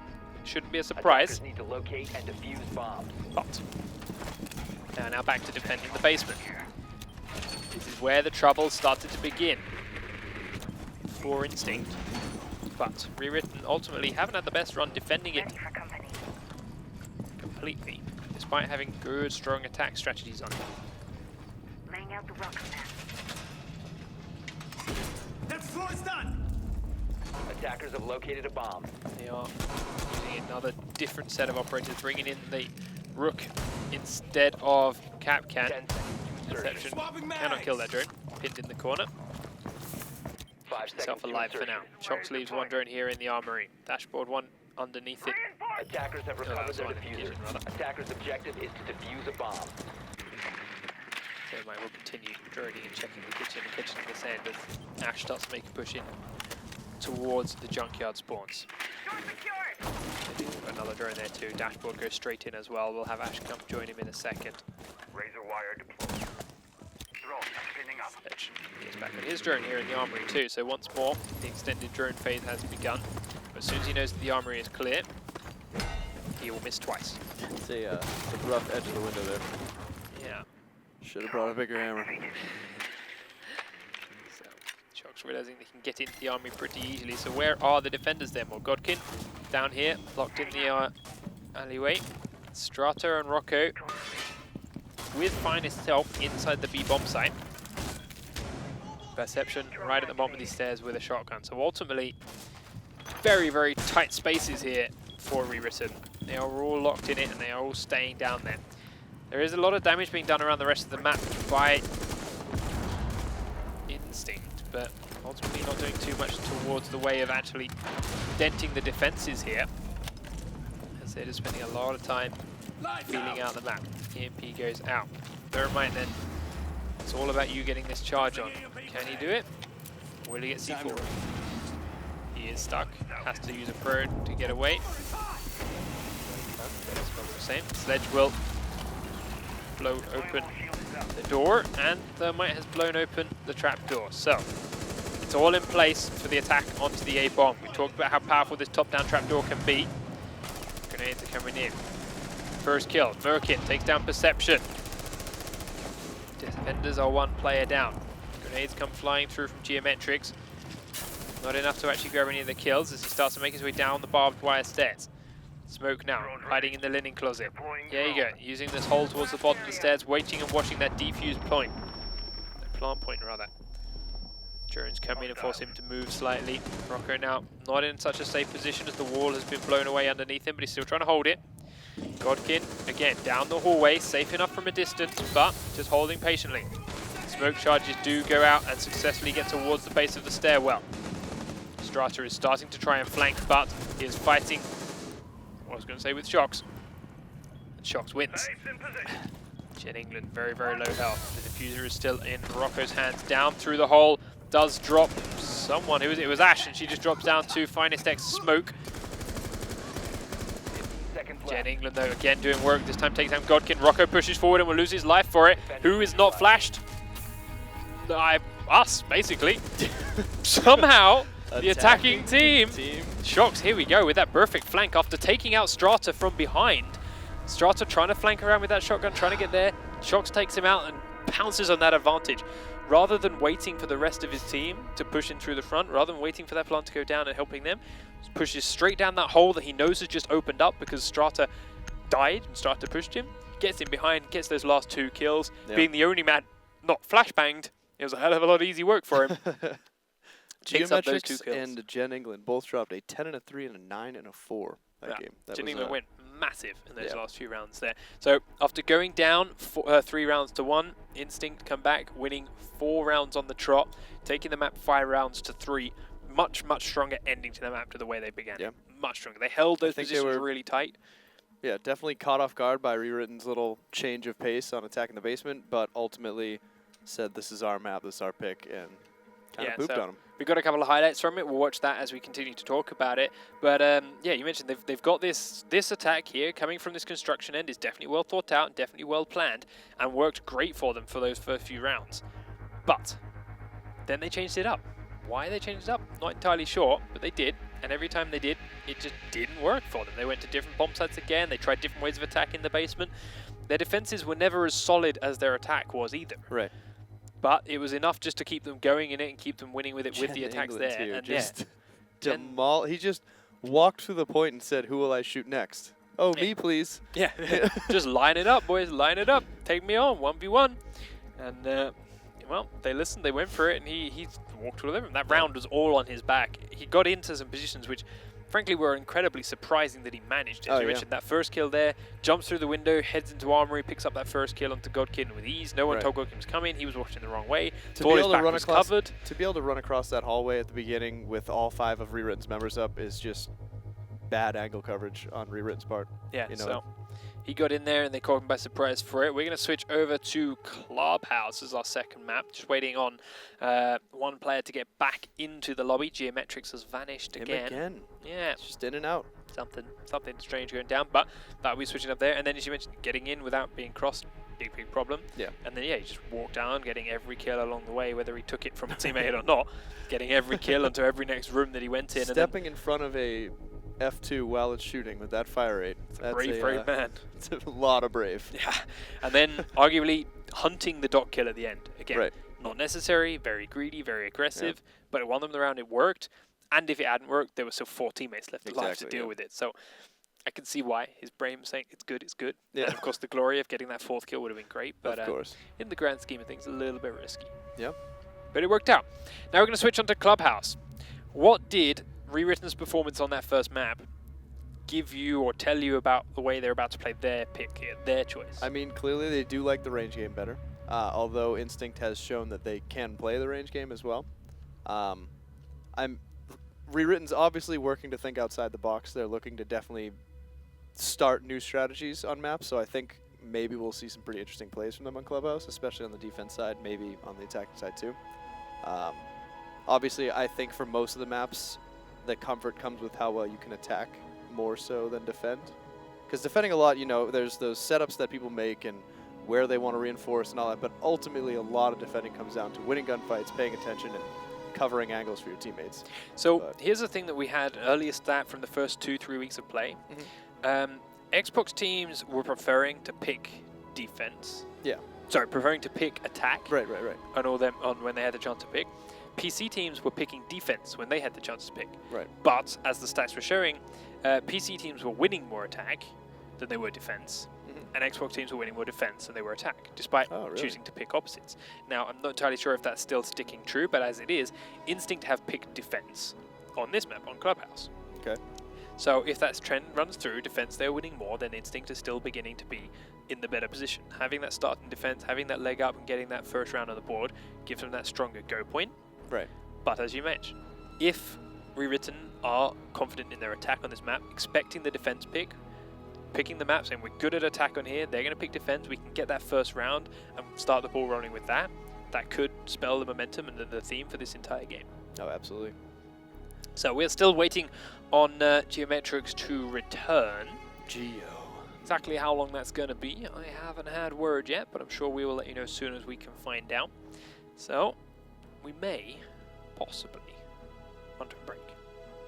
shouldn't be a surprise. Attackers need to locate and defuse bombs. But they are now back to defending the basement. This is where the trouble started to begin for Instinct. But ReWritten ultimately haven't had the best run defending it completely, despite having good, strong attack strategies on it. Laying out the rock map. That floor is done! Attackers have located a bomb. They are using another different set of operators, bringing in the Rook instead of Capcan. 10 seconds to insertion. Perception cannot kill that drone, pinned in the corner. 5 seconds Himself to alive for now. insertion. Shox leaves one drone here in the armory. Dashboard one underneath it. Attackers have recovered that's their fine. diffuser. Rather. Attackers' objective is to defuse a bomb. Thermite will continue droning and checking the kitchen and catching this end as Ash starts to make a push in towards the junkyard spawns. Another drone there too. Dashboard goes straight in as well. We'll have Ash come join him in a second. Razor wire deployed. Drone spinning up. Edge gets back on his drone here in the armory too. So once more, the extended drone phase has begun. But as soon as he knows that the armory is clear, he will miss twice. It's a rough edge of the window there. Yeah. Should have brought a bigger hammer. So Shox realizing they can get into the army pretty easily. So where are the defenders then? Well, Godkin down here, locked in the alleyway. Strata and Rocco with Finest help inside the B bomb site. Perception right at the bottom of these stairs with a shotgun. So ultimately, very, very tight spaces here for ReWritten. They are all locked in it and they are all staying down there. There is a lot of damage being done around the rest of the map by Instinct, but ultimately not doing too much towards the way of actually denting the defenses here, as they're just spending a lot of time feeling out the map. EMP goes out. Bear in mind then, it's all about you getting this charge on. Can he do it? Will he get C4? He is stuck. Has to use a prone to get away. That's probably the same. Sledge will blow open the door, and Thermite has blown open the trap door. So it's all in place for the attack onto the A bomb. We talked about how powerful this top-down trap door can be. Grenades are coming in. First kill, Merkin takes down Perception. Defenders are 1 player down. Grenades come flying through from Geometrics. Not enough to actually grab any of the kills as he starts to make his way down the barbed wire stairs. Smoke now, hiding in the linen closet. There you go, using this hole towards the bottom of the stairs, waiting and watching that defuse point. Plant point, rather. Drones come in and force him to move slightly. Rocco now not in such a safe position as the wall has been blown away underneath him, but he's still trying to hold it. Godkin, again, down the hallway, safe enough from a distance, but just holding patiently. Smoke charges do go out and successfully get towards the base of the stairwell. Strata is starting to try and flank, but he is fighting, I was going to say, with Shox. And Shox wins. Jen England, very, very low health. The diffuser is still in Rocco's hands. Down through the hole, does drop someone. It was Ash, and she just drops down to Finest X Smoke. Jen England, though, again doing work. This time takes down Godkin. Rocco pushes forward and will lose his life for it. Who is not flashed? Us, basically. Somehow, the attacking team. Shox, here we go with that perfect flank after taking out Strata from behind. Strata trying to flank around with that shotgun, trying to get there. Shox takes him out and pounces on that advantage. Rather than waiting for the rest of his team to push in through the front, rather than waiting for that plant to go down and helping them, pushes straight down that hole that he knows has just opened up because Strata died and Strata pushed him. Gets in behind, gets those last 2 kills. Yep. Being the only man not flashbanged, it was a hell of a lot of easy work for him. Geometrics and Jen England both dropped a 10 and a 3 and a 9 and a 4 that game. That Jen England went massive in those last few rounds there. So after going down 3 rounds to 1, Instinct come back, winning 4 rounds on the trot, taking the map 5 rounds to 3. Much, much stronger ending to the map to the way they began. Yeah. Much stronger. They held those positions really tight. Yeah, definitely caught off guard by ReWritten's little change of pace on attacking the basement, but ultimately said, this is our map, this is our pick, and Kind of pooped on him. We've got a couple of highlights from it. We'll watch that as we continue to talk about it. But yeah, you mentioned they've got this attack here coming from this construction end is definitely well thought out and definitely well planned and worked great for them for those first few rounds. But then they changed it up. Why they changed it up? Not entirely sure, but they did. And every time they did, it just didn't work for them. They went to different bomb sites again. They tried different ways of attacking the basement. Their defenses were never as solid as their attack was either. Right. But it was enough just to keep them going in it and keep them winning with it with the attacks there. Here, And just he just walked to the point and said, "Who will I shoot next? Oh, me, please." Yeah, just line it up, boys. Line it up. Take me on 1v1. And well, they listened. They went for it, and he walked all over them. That round was all on his back. He got into some positions which, frankly, were incredibly surprising that he managed. As you mentioned, that first kill there, jumps through the window, heads into armory, picks up that first kill onto Godkin with ease. No one told Godkin was coming. He was watching the wrong way. To be able to run across, to be able to run across that hallway at the beginning with all 5 of ReWritten's members up is just bad angle coverage on ReWritten's part. Yeah, you know? So he got in there and they caught him by surprise for it. We're going to switch over to Clubhouse as our second map. Just waiting on one player to get back into the lobby. Geometrics has vanished again. Yeah. It's just in and out. Something strange going down, but that'll be switching up there. And then, as you mentioned, getting in without being crossed, big problem. Yeah. And then, yeah, he just walked down, getting every kill along the way, whether he took it from a teammate or not, getting every kill into every next room that he went in. Stepping in front of a F2 while it's shooting with that fire rate. That's a brave man. It's a lot of brave. Yeah. And then, arguably, hunting the dot kill at the end. Again, not necessary, very greedy, very aggressive, but at one of them around it worked. And if it hadn't worked, there were still 4 teammates left alive to deal with it. So I can see why his brain was saying it's good, it's good. Yeah. And of course, the glory of getting that 4th kill would have been great. But of course. In the grand scheme of things, a little bit risky. Yeah. But it worked out. Now we're going to switch on to Clubhouse. What did ReWritten's performance on that first map give you or tell you about the way they're about to play their pick here, their choice? I mean, clearly they do like the range game better, although Instinct has shown that they can play the range game as well. ReWritten's obviously working to think outside the box. They're looking to definitely start new strategies on maps, so I think maybe we'll see some pretty interesting plays from them on Clubhouse, especially on the defense side, maybe on the attacking side too. Obviously, I think for most of the maps, the comfort comes with how well you can attack more so than defend. Because defending a lot, you know, there's those setups that people make and where they want to reinforce and all that, but ultimately a lot of defending comes down to winning gunfights, paying attention, and covering angles for your teammates. So here's the thing that we had earlier stat from the first 2-3 weeks of play. Xbox teams were preferring to pick defense. Yeah. Sorry, preferring to pick attack. Right. On all them on when they had the chance to pick. PC teams were picking defense when they had the chance to pick. Right. But as the stats were showing, PC teams were winning more attack than they were defense. And Xbox teams were winning more defense than they were attack, despite choosing to pick opposites. Now, I'm not entirely sure if that's still sticking true, but as it is, Instinct have picked defense on this map, on Clubhouse. Okay. So if that trend runs through, defense they're winning more, then Instinct is still beginning to be in the better position. Having that start in defense, having that leg up and getting that first round on the board gives them that stronger go point. Right. But as you mentioned, if ReWritten are confident in their attack on this map, expecting the defense pick, picking the map, saying we're good at attack on here, they're going to pick defense, we can get that first round and start the ball rolling with that. That could spell the momentum and the theme for this entire game. Oh, absolutely. So we're still waiting on Geometrics to return. Exactly how long that's going to be, I haven't had word yet, but I'm sure we will let you know as soon as we can find out. So we may possibly want to break.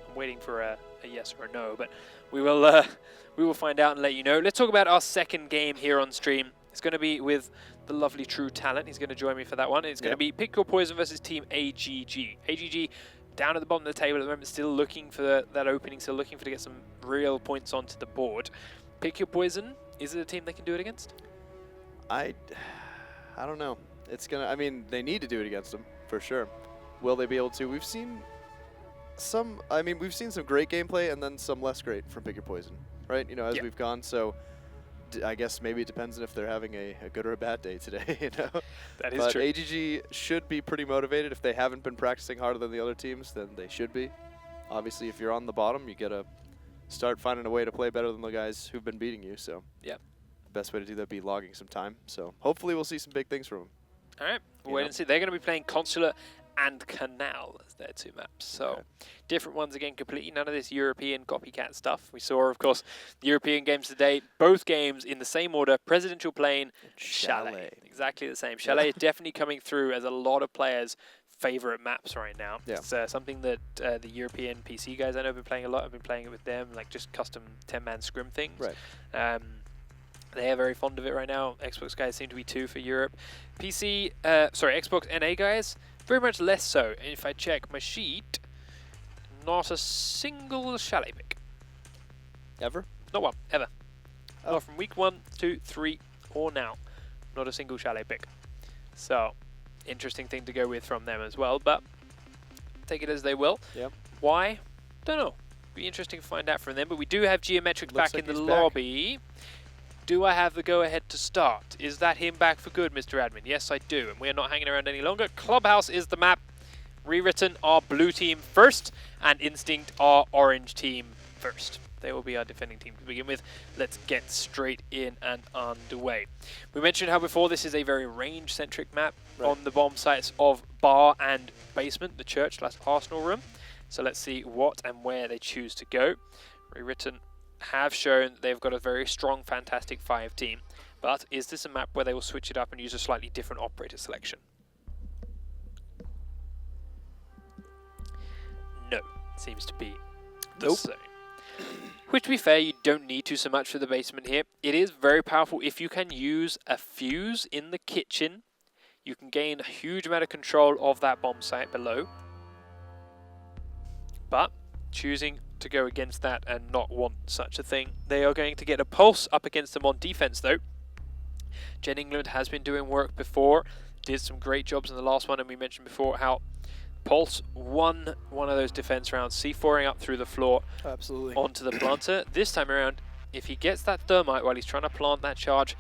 I'm waiting for a yes or a no, but we will find out and let you know. Let's talk about our second game here on stream. It's going to be with the lovely True Talent. He's going to join me for that one. It's going to be Pick Your Poison versus Team AGG. AGG down at the bottom of the table at the moment, still looking for that opening, still looking to get some real points onto the board. Pick Your Poison. Is it a team they can do it against? I don't know. It's gonna. I mean, they need to do it against them for sure. Will they be able to? We've seen some. I mean, we've seen some great gameplay and then some less great from Pick Your Poison, right? You know, as we've gone. So I guess maybe it depends on if they're having a good or a bad day today. You know. That is true. AGG should be pretty motivated. If they haven't been practicing harder than the other teams, then they should be. Obviously, if you're on the bottom, you gotta start finding a way to play better than the guys who've been beating you. So yeah, the best way to do that would be logging some time. So hopefully we'll see some big things from them. All right, we'll wait and see. They're going to be playing Consular and Canal as their 2 maps. So different ones again completely. None of this European copycat stuff. We saw, of course, the European games today. Both games in the same order: Presidential Plain, Chalet. Exactly the same. Chalet is definitely coming through as a lot of players' favorite maps right now. Yeah. It's something that the European PC guys I know have been playing a lot. I've been playing it with them, like just custom 10-man scrim things. Right. They are very fond of it right now. Xbox guys seem to be too for Europe. Xbox NA guys, very much less so. And if I check my sheet, not a single Chalet pick. Ever? Not one, ever. Oh. Not from week 1, 2, 3, or now. Not a single Chalet pick. So, interesting thing to go with from them as well, but take it as they will. Yep. Why? Don't know. Be interesting to find out from them, but we do have Geometrics back in the lobby. Do I have the go-ahead to start? Is that him back for good, Mr. Admin? Yes, I do, and we're not hanging around any longer. Clubhouse is the map. ReWritten our blue team first, and Instinct our orange team first. They will be our defending team to begin with. Let's get straight in and underway. We mentioned how before this is a very range-centric map on the bomb sites of Bar and Basement, the church/Arsenal room. So let's see what and where they choose to go. ReWritten have shown they've got a very strong Fantastic 5 team, but is this a map where they will switch it up and use a slightly different operator selection? No, seems to be the same. Which, to be fair, you don't need to so much for the basement here. It is very powerful if you can use a fuse in the kitchen. You can gain a huge amount of control of that bomb site below. But choosing to go against that and not want such a thing, they are going to get a pulse up against them on defense though. Jen England has been doing work before, did some great jobs in the last one, and we mentioned before how Pulse won one of those defense rounds, C4ing up through the floor onto the planter. This time around, if he gets that thermite while he's trying to plant that charge,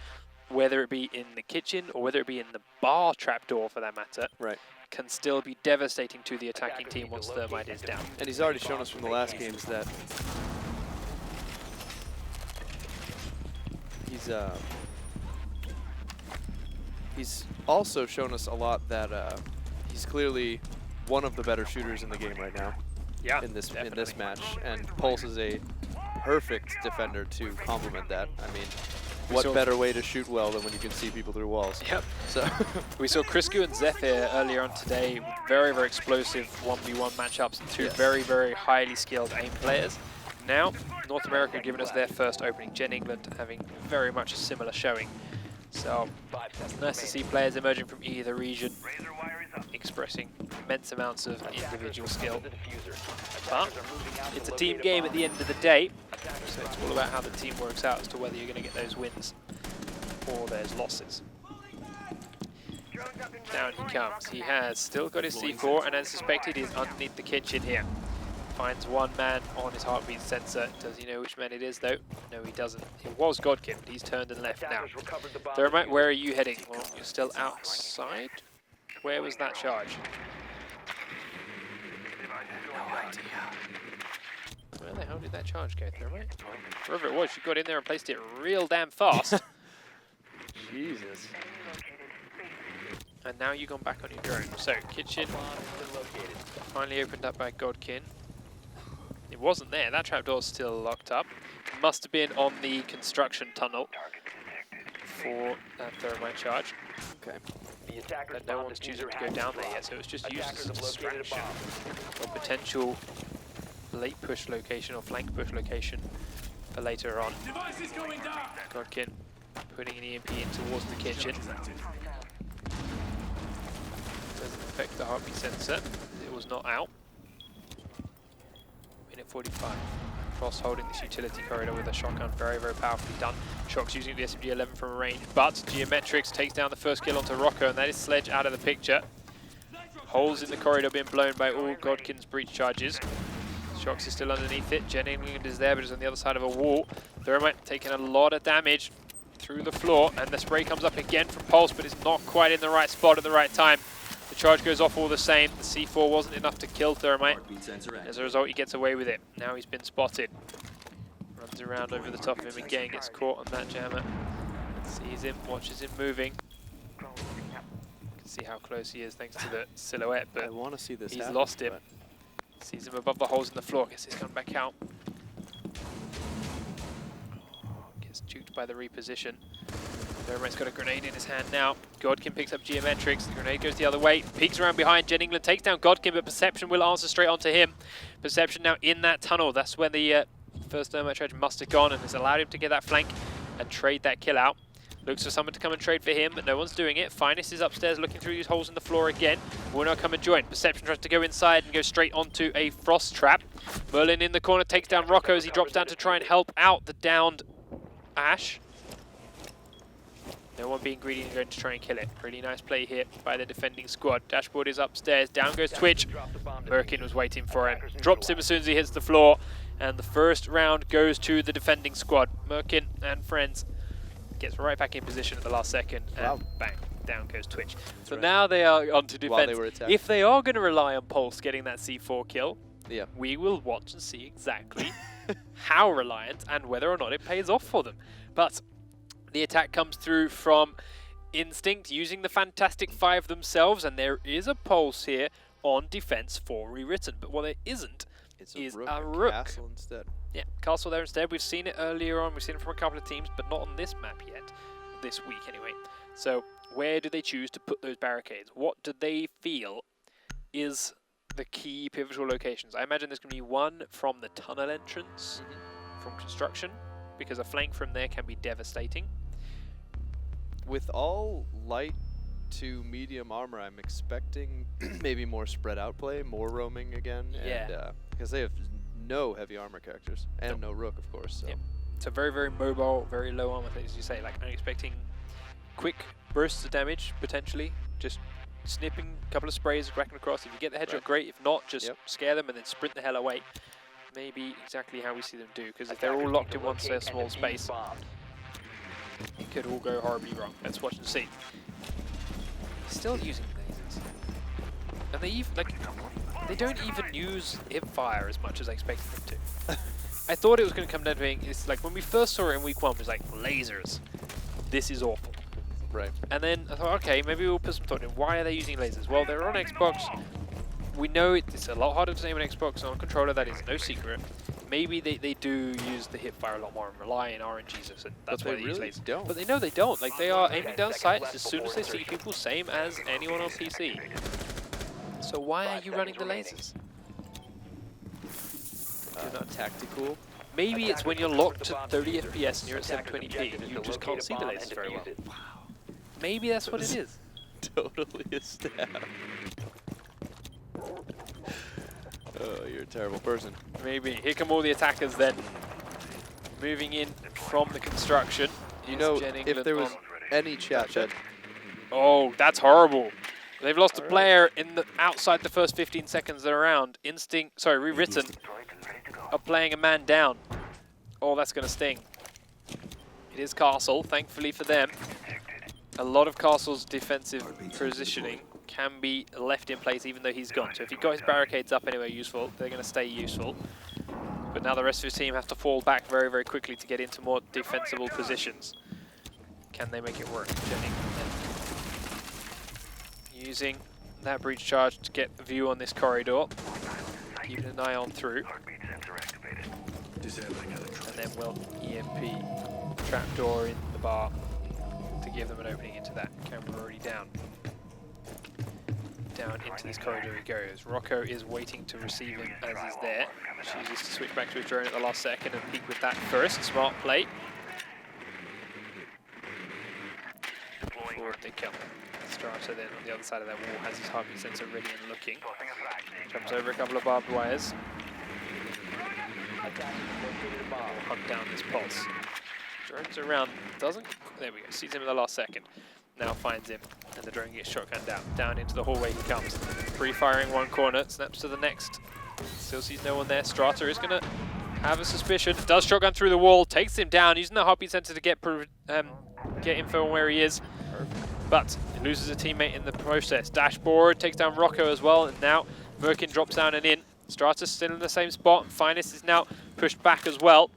whether it be in the kitchen or whether it be in the bar trapdoor for that matter, can still be devastating to the attacking team once thermite is down. And he's already shown us from the last games that he's also shown us a lot that he's clearly one of the better shooters in the game right now. Yeah, in this match, and Pulse is a perfect defender to complement that. I mean, what better way to shoot well than when you can see people through walls? Yep. So we saw Krisku and Zephyr earlier on today with very, very explosive 1v1 matchups and two very, very highly skilled aim players. Now, North America giving us their first opening. Jen England having very much a similar showing. So, it's nice to see players emerging from either region, expressing immense amounts of individual skill. But it's a team game at the end of the day, so it's all about how the team works out as to whether you're going to get those wins or there's losses. Down he comes. He has still got his C4, and as suspected, he's underneath the kitchen here. Finds one man on his heartbeat sensor. Does he know which man it is, though? No, he doesn't. It was Godkin, but he's turned and left now. Thermite, where are you heading? Well, you're still outside? Where was that charge? No idea. Where the hell did that charge go, Thermite? Wherever it was, you got in there and placed it real damn fast. Jesus. And now you've gone back on your drone. So, kitchen finally opened up by Godkin. It wasn't there. That trapdoor's still locked up. It must have been on the construction tunnel for that thermite charge. Okay. But no one's choosing to go down there yet, so it's just used as a distraction or potential late push location or flank push location for later on. Godkin putting an EMP in towards the kitchen. Doesn't affect the heartbeat sensor. It was not out. Minute 45. Cross holding this utility corridor with a shotgun, very, very powerfully done. Shock's using the SMG-11 from range, but Geometrics takes down the first kill onto Rocco, and that is Sledge out of the picture. Holes in the corridor being blown by all Godkin's breach charges. Shocks is still underneath it. Jen England is there, but is on the other side of a wall. Thermite taking a lot of damage through the floor, and the spray comes up again from Pulse, but it's not quite in the right spot at the right time. The charge goes off all the same. The C4 wasn't enough to kill Thermite. As a result, he gets away with it. Now he's been spotted. Runs around over the top of him again, gets caught on that jammer. Sees him, watches him moving. See how close he is thanks to the silhouette, I but want to see this he's happen, lost him. but Sees him above the holes in the floor. Guess he's coming back out. Gets juked by the reposition. Vermeer's got a grenade in his hand now. Godkin picks up Geometrics. The grenade goes the other way. Peeks around behind. Jen England takes down Godkin, but Perception will answer straight onto him. Perception now in that tunnel. That's where the first Thermite Charge must have gone and has allowed him to get that flank and trade that kill out. Looks for someone to come and trade for him, but no one's doing it. Finest is upstairs looking through these holes in the floor again. Will not come and join. Perception tries to go inside and go straight onto a Frost Trap. Merlin in the corner takes down Rocco as he drops down to try and help out the downed Ash. No one being greedy and going to try and kill it. Really nice play here by the defending squad. Dashboard is upstairs. Down goes Twitch. Merkin was waiting for him. Drops him as soon as he hits the floor. And the first round goes to the defending squad. Merkin and friends gets right back in position at the last second. And bang, down goes Twitch. So now they are on to While they defense. were attacked. If they are going to rely on Pulse getting that C4 kill, yeah. we will watch and see exactly how reliant and whether or not it pays off for them. But the attack comes through from Instinct using the Fantastic Five themselves, and there is a pulse here on defense for ReWritten. But what there isn't It's is a a rook. rook. Castle instead. Yeah, Castle there instead. We've seen it earlier on. We've seen it from a couple of teams, but not on this map yet. This week, anyway. So where do they choose to put those barricades? What do they feel is the key pivotal locations? I imagine there's going to be one from the tunnel entrance from construction, because a flank from there can be devastating. With all light to medium armor, I'm expecting maybe more spread out play, more roaming again. Yeah. And, because they have no heavy armor characters and no rook, of course. So. Yep. So very, very mobile, very low armor, as you say. Like, I'm expecting quick bursts of damage, potentially. Just snipping a couple of sprays, cracking across. If you get the headshot, great. If not, just scare them and then sprint the hell away. Maybe exactly how we see them do, because if they're all locked in one small space, it could all go horribly wrong. Let's watch and see. Still using lasers. And they even, like, they don't even use hip fire as much as I expected them to. I thought it was going to come down to being, it's like when we first saw it in week 1, it was like, lasers. This is awful. Right. And then I thought, okay, maybe we'll put some thought in. Why are they using lasers? Well, they're on Xbox. We know it's a lot harder to aim on Xbox on controller, that is no secret. Maybe they do use the hip fire a lot more and rely on RNGs, and that's why they use lasers. Don't. But they know they don't. Like, they are aiming down sights as soon as they see people, same as anyone on PC. So why are you running the lasers? Not tactical. Maybe it's when you're locked to 30 FPS and you're at 720p and you just can't see the lasers very well. Wow. Maybe that's what it is. Totally a stab. Oh, you're a terrible person. Maybe. Here come all the attackers then. Moving in from the construction. You know, if there was any chat that... Oh, that's horrible. They've lost a player in the outside the first 15 seconds they're around. ReWritten are playing a man down. Oh, that's going to sting. It is Castle, thankfully for them. A lot of Castle's defensive positioning can be left in place even though he's gone. So if he got his barricades up anywhere useful, they're going to stay useful. But now the rest of his team have to fall back very, very quickly to get into more defensible positions. Can they make it work? Using that breach charge to get a view on this corridor. Keeping an eye on through. And then we'll EMP trapdoor in the bar to give them an opening into that. Camera already down. Down into this corridor he goes. Rocco is waiting to receive him as he's there. Chooses to switch back to his drone at the last second and peek with that first. Smart play. Forward they come. Strata then on the other side of that wall has his heartbeat sensor ready and looking. Jumps over a couple of barbed wires. We'll hunt down this pulse. Drones around, doesn't, there we go, sees him in the last second. Now finds him, and the drone gets shotgunned down. Down into the hallway he comes. Pre-firing one corner, snaps to the next. Still sees no one there. Strata is going to have a suspicion. Does shotgun through the wall, takes him down, using the heartbeat sensor to get info on where he is. But he loses a teammate in the process. Dashboard takes down Rocco as well, and now Merkin drops down and in. Strata's still in the same spot. Finest is now pushed back as well.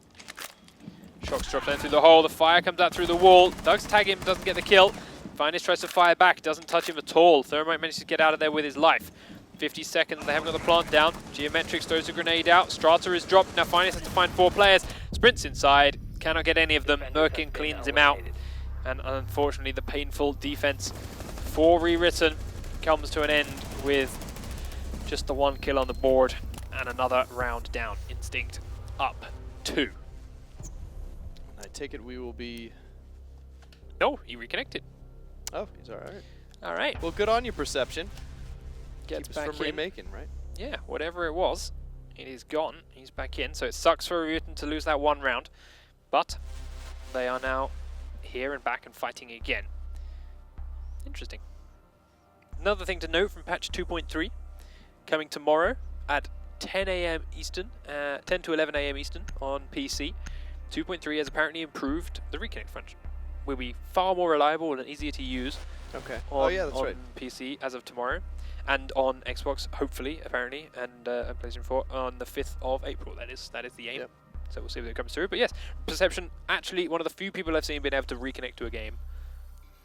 Shocks drops down through the hole. The fire comes out through the wall. Doug's tag him, doesn't get the kill. Finest tries to fire back, doesn't touch him at all. Thermite manages to get out of there with his life. 50 seconds, they haven't got the plant down. Geometrics throws a grenade out. Strata is dropped. Now Finest has to find 4 players. Sprints inside, cannot get any of them. Merkin cleans him out. And unfortunately, the painful defense for ReWritten comes to an end with just the 1 kill on the board and another round down. Instinct up 2. I take it we will be... No, he reconnected. Oh, he's all right. All right. Well, good on you, Perception. Gets Keep us back from in. remaking, right? Yeah, whatever it was, it is gone. He's back in, so it sucks for ReWritten to lose that 1 round, but they are now here and back and fighting again. Interesting. Another thing to note from patch 2.3, coming tomorrow at 10 AM Eastern, 10 to 11 AM Eastern on PC. 2.3 has apparently improved the reconnect function. Will be far more reliable and easier to use. Okay. On, oh yeah, that's on right. PC as of tomorrow, and on Xbox hopefully, apparently, and PlayStation 4 on the 5th of April. That is the aim. Yep. So we'll see if it comes through. But yes, Perception actually one of the few people I've seen being able to reconnect to a game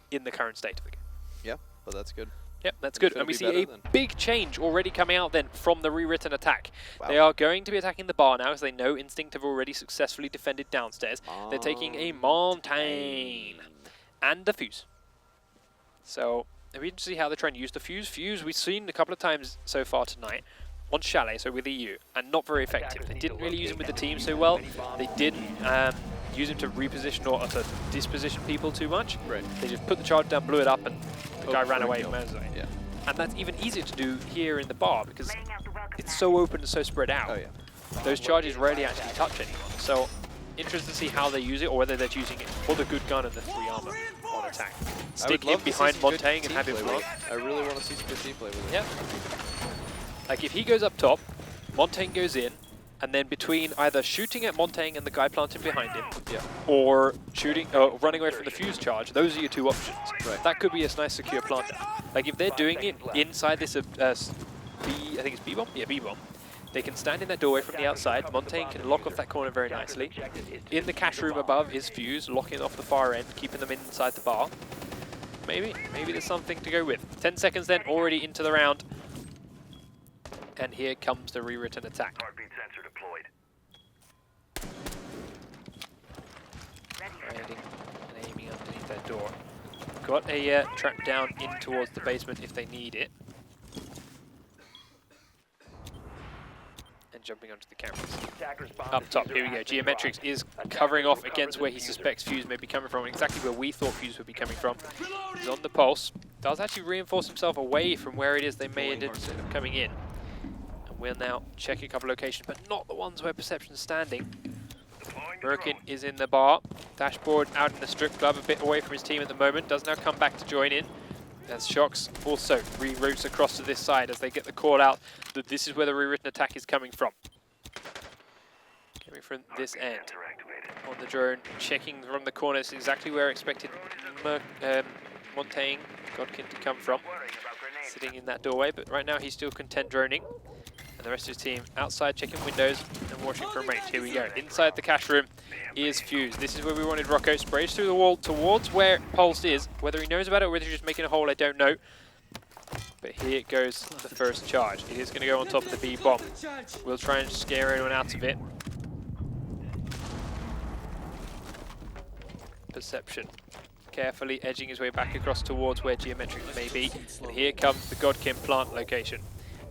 in the current state of the game. Yeah, but that's good. Yep, that's good. Should And we be see better a then. big change already coming out then from the ReWritten attack. Wow. They are going to be attacking the bar now, as they know Instinct have already successfully defended downstairs. They're taking a Montaigne and the Fuse. So it'll be interesting to see how they try and use the Fuse. Fuse we've seen a couple of times so far tonight on Chalet, so with EU, and not very effective. They didn't really use him with the team so well. They didn't use him to reposition or to disposition people too much. Right. They just put the charge down, blew it up, and the guy Hope ran for a away kill. and ran away. Yeah. And that's even easier to do here in the bar because Laying out the welcome it's mat. so open and so spread out. Oh yeah. Those charges rarely actually touch anyone. So interested to see how they use it, or whether they're using it for the good gun and the 3 armor on attack. I would Stick him love to see behind some good Montaigne and team have him play run. with it. I really want to see some good team play with it. Yep. Like if he goes up top, Montaigne goes in, and then between either shooting at Montaigne and the guy planting behind him, Yeah. or shooting, running away from the fuse charge, those are your 2 options. Right. That could be a nice secure planter. Like if they're doing it inside this I think it's B-bomb? Yeah, B-bomb. They can stand in that doorway from the outside. Montaigne can lock off that corner very nicely. In the cash room above is Fuse, locking off the far end, keeping them inside the bar. Maybe there's something to go with. 10 seconds then, already into the round. And here comes the ReWritten attack. Heartbeat sensor deployed. Landing and aiming underneath that door. Got a trap down in towards the basement if they need it. And jumping onto the cameras. Up top, here we go. Geometrics is covering off against where he suspects Fuse may be coming from, exactly where we thought Fuse would be coming from. He's on the pulse. Does actually reinforce himself away from where it is they may end up coming in. And we'll now check a couple locations, but not the ones where Perception's standing. Merkin is in the bar. Dashboard out in the strip club, a bit away from his team at the moment. Does now come back to join in. As Shocks also reroutes across to this side as they get the call out that this is where the ReWritten attack is coming from. Coming from this end. On the drone, checking from the corners exactly where I expected Montaigne, Godkin to come from. Sitting in that doorway, but right now he's still content droning. And the rest of his team outside checking windows and watching from range. Here we go. Inside the cash room is Fuse. This is where we wanted Rocco. Sprays through the wall towards where Pulse is. Whether he knows about it or whether he's just making a hole, I don't know. But here goes the first charge. It is going to go on top of the B-bomb. We'll try and scare anyone out of it. Perception. Carefully edging his way back across towards where Geometric may be. And here comes the Godkin plant location.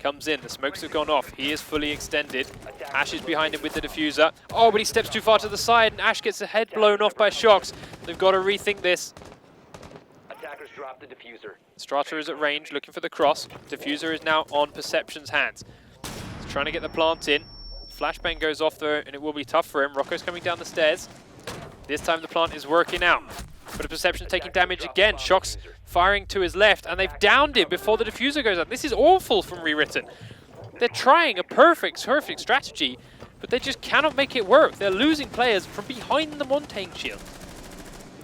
Comes in, the smokes have gone off, he is fully extended. Ash is behind him with the diffuser. Oh, but he steps too far to the side and Ash gets the head blown off by Shocks. They've got to rethink this. Attackers drop the diffuser. Strata is at range, looking for the cross. Diffuser is now on Perception's hands. He's trying to get the plant in. Flashbang goes off though, and it will be tough for him. Rocco's coming down the stairs. This time the plant is working out. But Perception taking damage again. Shocks firing to his left, and they've downed him before the diffuser goes out. This is awful from ReWritten. They're trying a perfect strategy, but they just cannot make it work. They're losing players from behind the Montaigne shield.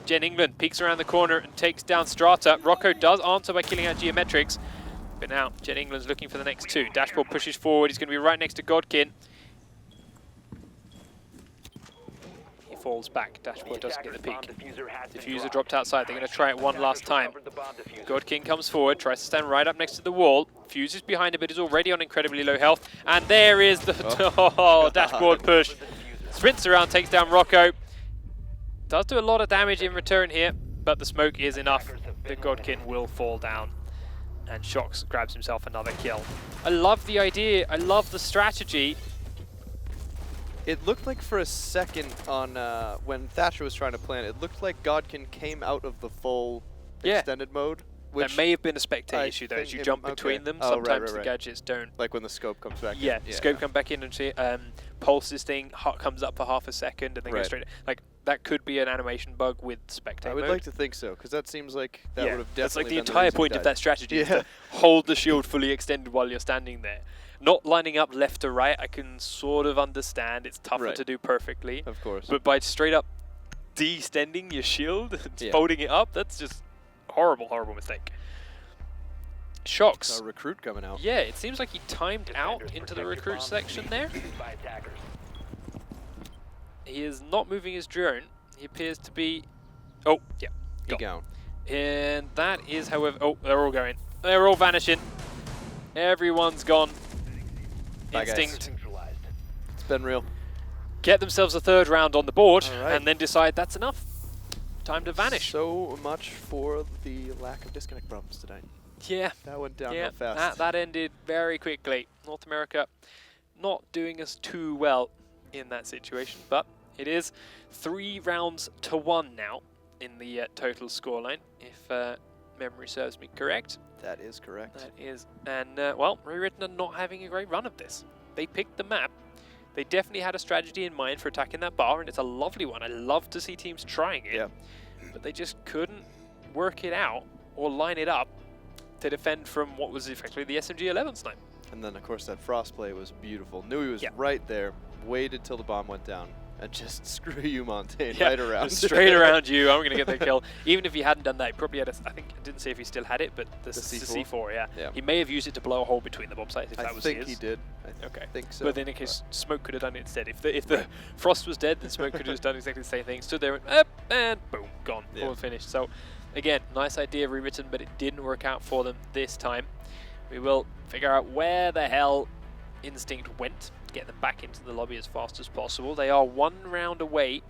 Jen England peeks around the corner and takes down Strata. Rocco does answer by killing out Geometrics, but now Jen England's looking for the next 2. Dashboard pushes forward. He's going to be right next to Godkin. falls back. Dashboard doesn't get the peek. Diffuser has been Diffuser dropped. dropped outside. They're going to try it one last time. Recovered the bomb diffuser. God King comes forward, tries to stand right up next to the wall. Fuse is behind him, but is already on incredibly low health. And there is the dashboard push. Sprints around, takes down Rocco. Does do a lot of damage in return here, but the smoke is enough. The Godkin will fall down. And Shox grabs himself another kill. I love the idea. I love the strategy. It looked like for a second on when Thatcher was trying to plant, it looked like Godkin came out of the full Yeah. extended mode. Which That may have been a spectate I issue though, as think you it- jump okay. between them. Oh, right, Sometimes right. the gadgets don't. like when the scope comes back Yeah, in. scope come back in and see, pulses thing comes up for half a second and then Right. goes straight. Like that could be an animation bug with spectate I would mode. like to think so, because that seems like that would have definitely that's like the been entire reason point he of died. that strategy is Yeah. to hold the shield fully extended while you're standing there. Not lining up left to right, I can sort of understand. It's tougher Right. to do perfectly. Of course. But by straight up de-extending your shield, and Yeah. folding it up, that's just horrible, horrible mistake. Shox. Our recruit coming out. Yeah, it seems like he timed out Defenders, into the protect your recruit bombs section from there. being used by attackers. He is not moving his drone. He appears to be... Oh, yeah. He gone. And that is, however... Oh, they're all going. They're all vanishing. Everyone's gone. Bye, guys. Instinct. Neutralized. It's been real. Get themselves a third round on the board All right. and then decide that's enough. Time to vanish. So much for the lack of disconnect problems tonight. Yeah. That went down Yeah, real fast. that ended very quickly. North America not doing us too well in that situation, but it is 3 rounds to 1 now in the total scoreline, if memory serves me correct. That is correct. That is, and well, ReWritten are not having a great run of this. They picked the map. They definitely had a strategy in mind for attacking that bar, and it's a lovely one. I love to see teams trying it, Yeah. but they just couldn't work it out or line it up to defend from what was effectively the SMG-11 snipe. And then, of course, that frost play was beautiful. Knew he was Yeah. right there, waited till the bomb went down, and just screw you, Montaigne, Yeah, right around. just straight around you. I'm going to get the kill. Even if he hadn't done that, he probably had I think, I didn't see if he still had it, but the C4? C4, yeah. Yeah. He may have used it to blow a hole between the bomb sites if I that was think his. he did. I Okay. think so. But then in case Smoke could have done it instead. If the Frost was dead, then Smoke could have just done exactly the same thing. Stood there and up and boom, gone. Yeah. All finished. So again, nice idea ReWritten, but it didn't work out for them this time. We will figure out where the hell Instinct went, get them back into the lobby as fast as possible. They are 1 round away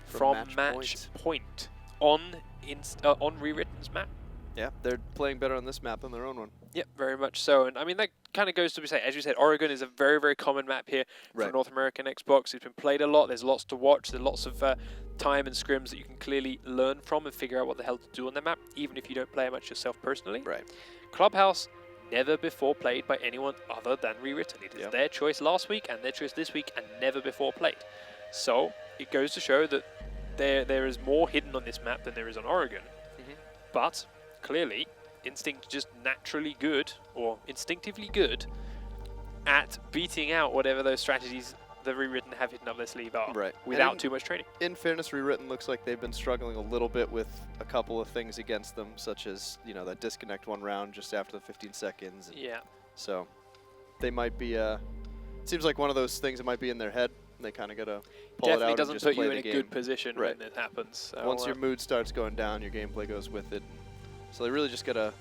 from match point on ReWritten's map. Yeah, they're playing better on this map than their own one. Yep, very much so. And I mean, that kind of goes to be said. As you said, Oregon is a very, very common map here for Right. North American Xbox. It's been played a lot. There's lots to watch. There's lots of time and scrims that you can clearly learn from and figure out what the hell to do on the map, even if you don't play it much yourself personally. Right. Clubhouse, never before played by anyone other than ReWritten. It is Yep. their choice last week and their choice this week and never before played. So it goes to show that there is more hidden on this map than there is on Oregon. But clearly, Instinct just naturally good or instinctively good at beating out whatever those strategies the ReWritten have hidden up their sleeve are, Right. without And too much training. In fairness, ReWritten looks like they've been struggling a little bit with a couple of things against them, such as, you know, that disconnect 1 round just after the 15 seconds. And Yeah. so they might be, seems like one of those things that might be in their head. And they kind of got to pull it Definitely out doesn't and just put play you the in a game. good position Right. when it happens. So, Once your mood starts going down, your gameplay goes with it. So they really just got to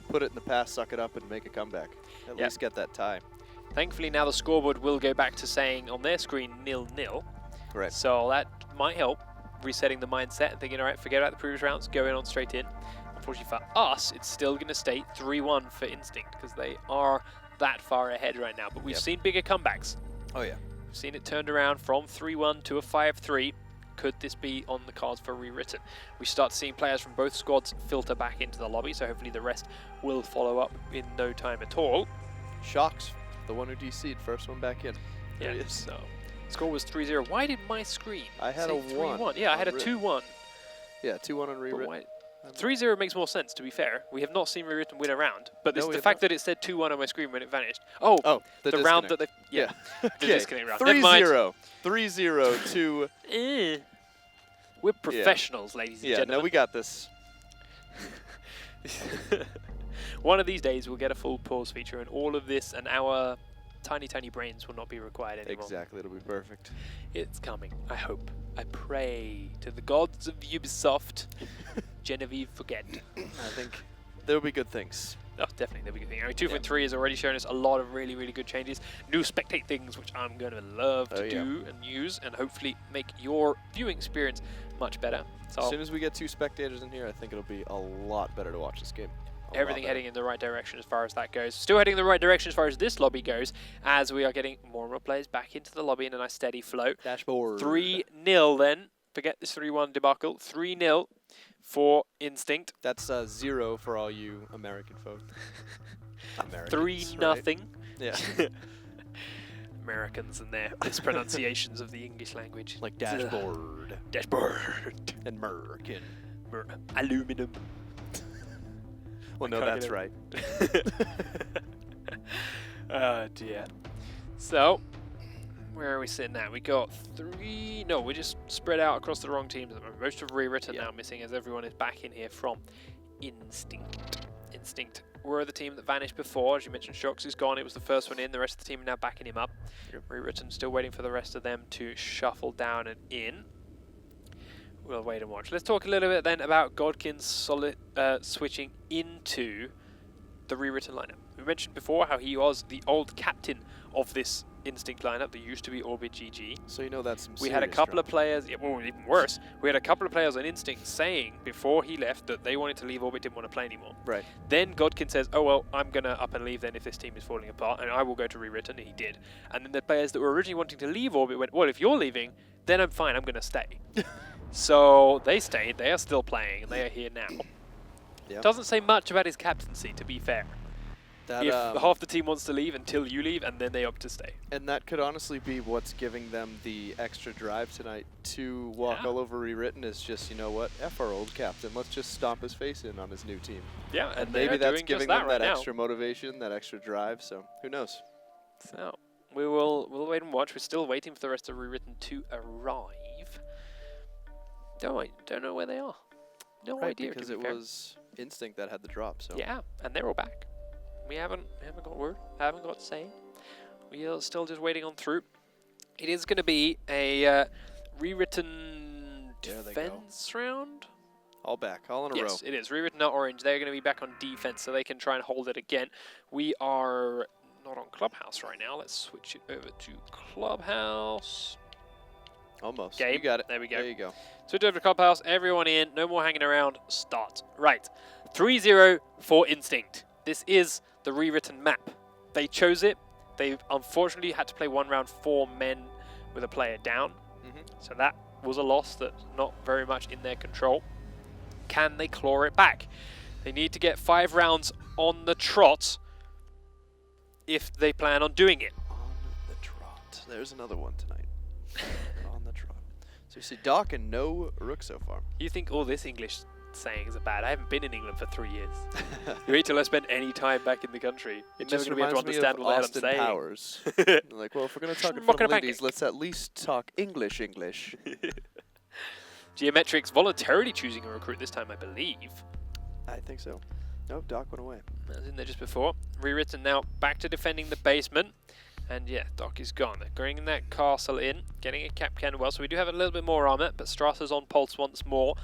put it in the past, suck it up, and make a comeback. At Yep. least get that tie. Thankfully, now the scoreboard will go back to saying on their screen 0-0. Right. So that might help resetting the mindset and thinking, all right, forget about the previous rounds, going on straight in. Unfortunately for us, it's still going to stay 3-1 for Instinct because they are that far ahead right now. But we've Yep. seen bigger comebacks. Oh, yeah. We've seen it turned around from 3-1 to a 5-3. Could this be on the cards for ReWritten? We start seeing players from both squads filter back into the lobby, so hopefully the rest will follow up in no time at all. Shocks, the one who DC'd, first one back in. There he Yeah, is. so score was 3-0. Why did my screen I had say a 3-1? 1 Yeah, I had a on Rit. 2-1. Yeah, 2-1 on But ReWritten. why? 3-0 makes more sense, to be fair. We have not seen ReWritten win a round. But No, this, we the have fact not. that it said 2-1 on my screen when it vanished. Oh, Oh, the round that disconnect. they... Yeah, the Okay, disconnect round. Never mind. 3-0. 3-0 to... Eh. We're professionals, ladies and Yeah, gentlemen. no, we got this. One of these days we'll get a full pause feature and all of this and our tiny, tiny brains will not be required anymore. Exactly, it'll be perfect. It's coming, I hope. I pray to the gods of Ubisoft. Genevieve, forget. I think there'll be good things. Oh, definitely, there'll be good thing. I mean, 2.3 Yeah. has already shown us a lot of really, really good changes. New spectate things, which I'm going to love to do and use, and hopefully make your viewing experience much better. So As soon as we get 2 spectators in here, I think it'll be a lot better to watch this game. everything heading in the right direction as far as that goes. Still heading in the right direction as far as this lobby goes, as we are getting more and more players back into the lobby in a nice steady flow. Dashboard. 3-0 then. Forget this 3-1 debacle. 3-0 for Instinct. That's 0 for all you American folk. 3-0. Right? Yeah. Americans and their mispronunciations of the English language. Like dashboard. Dashboard. American. Aluminum. Well, no, can't that's get right. Oh dear. So, where are we sitting at? We got 3. No, we're just spread out across the wrong teams. Most of ReWritten now missing as everyone is back in here from Instinct. Instinct were the team that vanished before. As you mentioned, Shox is gone. It was the first one in. The rest of the team are now backing him up. Yep. ReWritten still waiting for the rest of them to shuffle down and in. We'll wait and watch. Let's talk a little bit then about Godkin's switching into the ReWritten lineup. We mentioned before how he was the old captain of this Instinct lineup that used to be Orbit GG. So you know that's some We had a serious couple of trouble. players, well, even worse, we had a couple of players on Instinct saying before he left that they wanted to leave Orbit, didn't want to play anymore. Right. Then Godkin says, oh well, I'm going to up and leave then if this team is falling apart, and I will go to ReWritten, and he did. And then the players that were originally wanting to leave Orbit went, well, if you're leaving, then I'm fine, I'm going to stay. So they stayed, they are still playing, and they are here now. Yep. Doesn't say much about his captaincy, to be fair. That, If half the team wants to leave until you leave, and then they opt to stay. and that could honestly be what's giving them the extra drive tonight to walk Yeah. all over ReWritten is just, you know what, F our old captain. Let's just stomp his face in on his new team. Yeah, And they maybe are that's doing giving just that them right that now. extra motivation, that extra drive, so who knows? So we'll wait and watch. We're still waiting for the rest of ReWritten to arrive. Don't know where they are. No Right, idea. because to it be fair. was Instinct that had the drop, so. Yeah, and they're all back. We haven't got word. Haven't got say. We are still just waiting on through. It is going to be a ReWritten There they go. defense round. All back, all in a row. Yes, it is. ReWritten are orange. They're going to be back on defense, so they can try and hold it again. We are not on Clubhouse right now. Let's switch it over to Clubhouse. Almost. Game. You got it. There we go. There you go. Switch over to Clubhouse. Everyone in. No more hanging around. Start. Right. 3-0 for Instinct. This is the ReWritten map. They chose it. They unfortunately had to play 1 round 4 men with a player down. So that was a loss that's not very much in their control. Can they claw it back? They need to get 5 rounds on the trot if they plan on doing it. On the trot. There's another one tonight. On the trot. So you see Doc and no Rook so far. You think all this English sayings are bad? I haven't been in England for 3 years. You wait till I spend any time back in the country. You're It never just going to be able to reminds me understand of what Austin the hell I'm Powers. saying. Like, well, if we're going to talk in Schmuck front and of a ladies, pancake. let's at least talk English. Geometrics voluntarily choosing a recruit this time, I believe. I think so. Nope, Doc went away. I was in there just before. ReWritten now back to defending the basement. And yeah, Doc is gone. They're bringing that castle in, getting a cap cannon well. So we do have a little bit more armor, but Strasser's on pulse once more.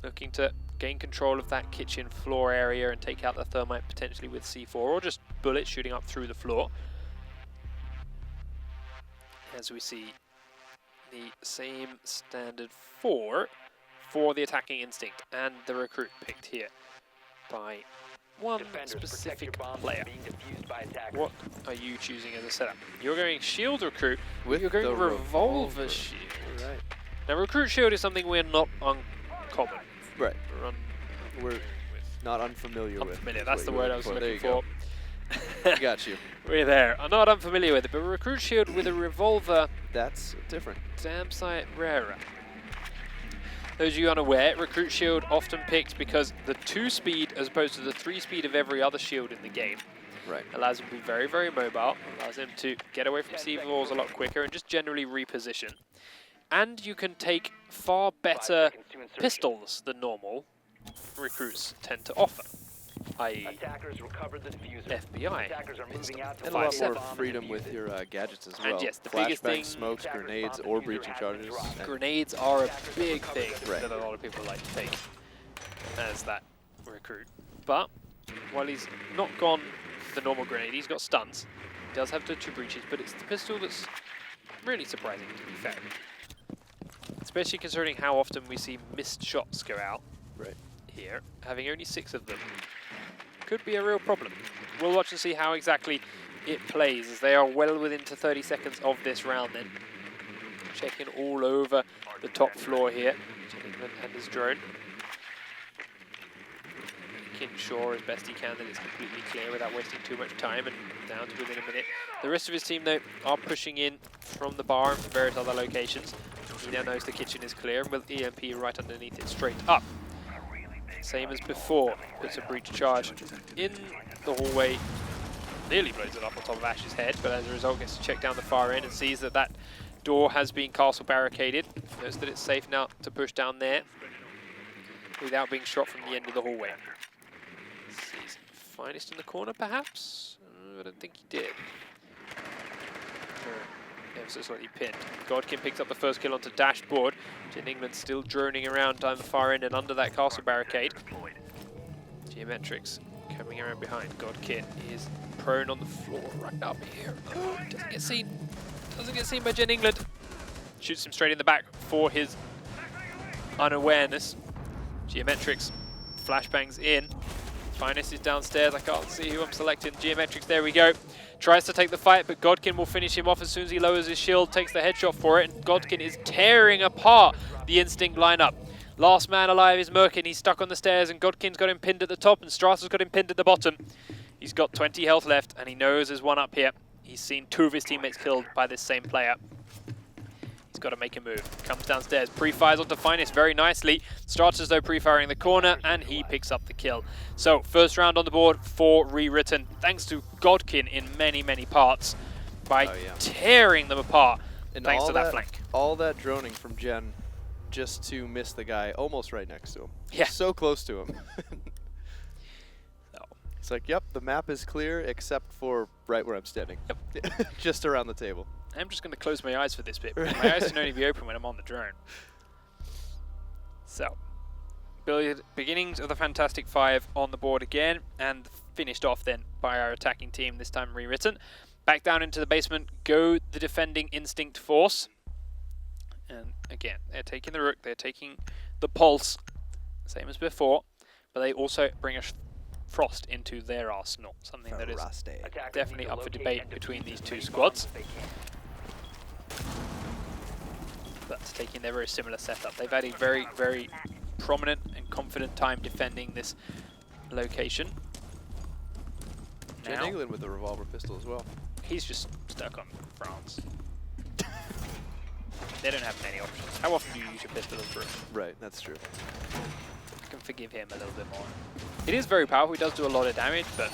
Looking to gain control of that kitchen floor area and take out the thermite potentially with C4 or just bullets shooting up through the floor. As we see the same standard 4 for the attacking instinct and the recruit picked here by one Defenders, protect your specific bombs player. from being defused by attackers. What are you choosing as a setup? You're going shield recruit. With You're going the revolver shield. Right. Now recruit shield is something we're not uncommon. Right. We're We're not unfamiliar with. unfamiliar. is That's what the you're word I was There looking you go. for. I got you. We're there. I'm not unfamiliar with it, but recruit shield with a revolver, That's different. damn sight rarer. Those of you unaware, recruit shield often picked because the 2-speed as opposed to the 3-speed of every other shield in the game Right. allows him to be very, very mobile, allows him to get away from C4s a lot quicker and just generally reposition. And you can take far 5 better seconds to insertion. pistols than normal recruits tend to offer. i.e. Attackers recovered the diffuser. FBI. Attackers are moving out to And a lot more 5-7. freedom with your gadgets as well. And yes, the biggest Flashbang thing- smokes, grenades, or breaching charges. and- Grenades are a big thing Right. that a lot of people like to take as that recruit. But while he's not gone the normal grenade, he's got stuns. He does have the 2 breaches, but it's the pistol that's really surprising, to be fair. Especially considering how often we see missed shots go out Right. here, having only 6 of them. Could be a real problem. We'll watch and see how exactly it plays, as they are well within to 30 seconds of this round then. Checking all over the top floor here. England and his drone. Making sure as best he can that it's completely clear without wasting too much time, and down to within a minute. The rest of his team though are pushing in from the bar and from various other locations. He now knows the kitchen is clear and with EMP right underneath it straight up. Same as before, puts a breach charge in the hallway, nearly blows it up on top of Ash's head, but as a result gets to check down the far end and sees that that door has been castle barricaded. Notes that it's safe now to push down there without being shot from the end of the hallway. Sees Finest in the corner perhaps? I don't think he did. Ever so slightly pinned. Godkin picks up the first kill onto dashboard. Jen England still droning around down the far end and under that castle barricade. Geometrics coming around behind. Godkin is prone on the floor right up here. Oh, doesn't get seen. Doesn't get seen by Jen England. Shoots him straight in the back for his unawareness. Geometrics flashbangs in. Finest is downstairs. I can't see who I'm selecting. Geometrics, there we go. Tries to take the fight, but Godkin will finish him off as soon as he lowers his shield, takes the headshot for it, and Godkin is tearing apart the Instinct lineup. Last man alive is Merkin. He's stuck on the stairs, and Godkin's got him pinned at the top, and Strata's got him pinned at the bottom. He's got 20 health left, and he knows there's one up here. He's seen 2 of his teammates killed by this same player. He's got to make a move. Comes downstairs, pre-fires onto Finest very nicely. Strata's though pre-firing the corner, and he picks up the kill. So, first round on the board for ReWritten, thanks to Godkin in many, many parts, by tearing them apart, And thanks all to that flank. All that droning from Jen just to miss the guy almost right next to him. Yeah. So close to him. So, It's like, yep, the map is clear except for right where I'm standing. Yep. Just around the table. I'm just going to close my eyes for this bit. Because my eyes can only be open when I'm on the drone. So, beginnings of the Fantastic Five on the board again, and finished off then by our attacking team, this time ReWritten. Back down into the basement go the defending Instinct Force. And again, they're taking the Rook, they're taking the Pulse, same as before, but they also bring a Frost into their arsenal, something that is definitely up for debate between these two squads. But taking their very similar setup. They've had a very, very prominent and confident time defending this location. Jen England with the revolver pistol as well. He's just stuck on France. They don't have many options. How often do you use your pistol as Rook? Right, that's true. I can forgive him a little bit more. It is very powerful, he does do a lot of damage, but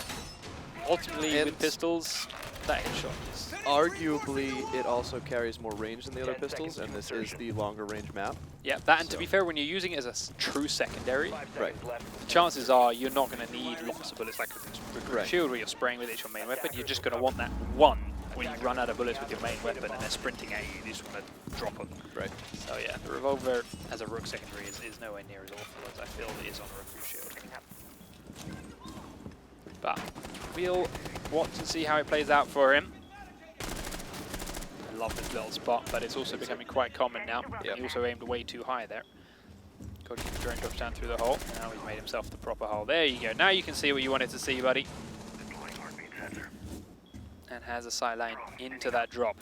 ultimately And with pistols, that headshot is... Arguably, it also carries more range than the other pistols, and this is the longer range map. Yeah, that, and to be fair, when you're using it as a true secondary, Right. the chances are you're not going to need lots of bullets like with Right. shield where you're spraying with it your main weapon. You're just going to want that one when you run out of bullets with your main weapon and they're sprinting at you, you just want to drop them. Right. So yeah, the revolver as a Rook secondary is nowhere near as awful as I feel it is on a Rook shield. But we'll watch and see how it plays out for him. I love this little spot, but it's also becoming quite common now. Yep. He also aimed way too high there. Got the drone drops down through the hole. Now he's made himself the proper hole. There you go. Now you can see what you wanted to see, buddy. And has a sight line into that drop.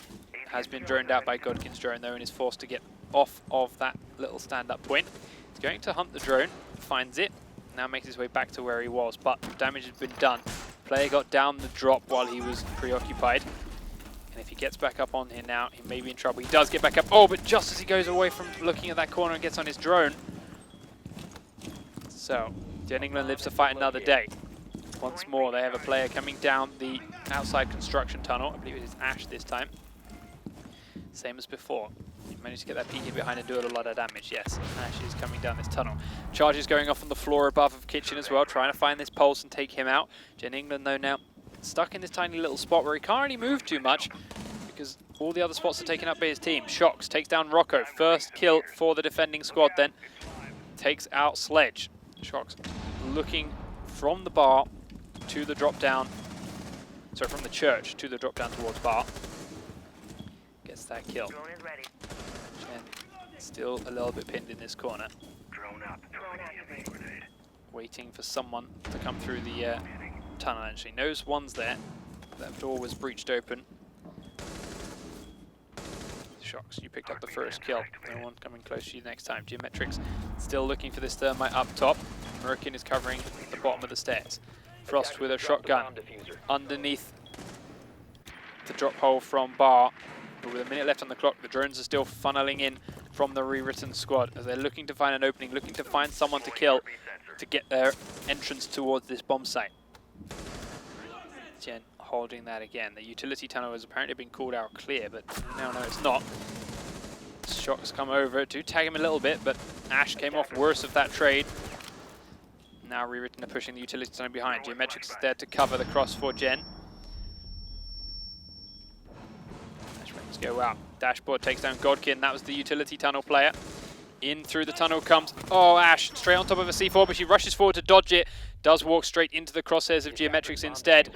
Has been droned out by Godkin's drone though and is forced to get off of that little stand-up point. He's going to hunt the drone, finds it, now makes his way back to where he was, but damage has been done. Player got down the drop while he was preoccupied. And if he gets back up on here now, he may be in trouble. He does get back up. Oh, but just as he goes away from looking at that corner and gets on his drone. So, Jen England lives to fight another day. Once more, they have a player coming down the outside construction tunnel. I believe it is Ash this time. Same as before. He managed to get that peek in behind and do a lot of damage, yes. Ash is coming down this tunnel. Charges going off on the floor above of Kitchen as well, trying to find this pulse and take him out. Gen England, though, now stuck in this tiny little spot where he can't really move too much because all the other spots are taken up by his team. Shocks takes down Rocco. First kill for the defending squad then. Takes out Sledge. Shocks looking from the bar to the drop down. Sorry, from the church to the drop down towards bar. Gets that kill. Drone is ready. Chen still a little bit pinned in this corner. Drone up. Drone activated. Waiting for someone to come through the tunnel, and she knows one's there. That door was breached open. Shocks, you picked up the first kill. No one coming close to you next time. Geometrics still looking for this thermite up top. Merkin is covering the bottom of the stairs. Frost with a shotgun underneath the drop hole from bar. But with a minute left on the clock, the drones are still funneling in from the ReWritten squad as they're looking to find an opening, looking to find someone to kill to get their entrance towards this bomb site. Jen holding that again. The utility tunnel has apparently been called out clear, but no, it's not. Shocks come over to tag him a little bit, but Ash came off worse of that trade. Now ReWritten are pushing the utility tunnel behind. Geometrics is there to cover the cross for Jen. Flashbangs go out. Dashboard takes down Godkin. That was the utility tunnel player. In through the tunnel comes, oh, Ash, straight on top of a C4, but she rushes forward to dodge it. Does walk straight into the crosshairs of Geometrics instead.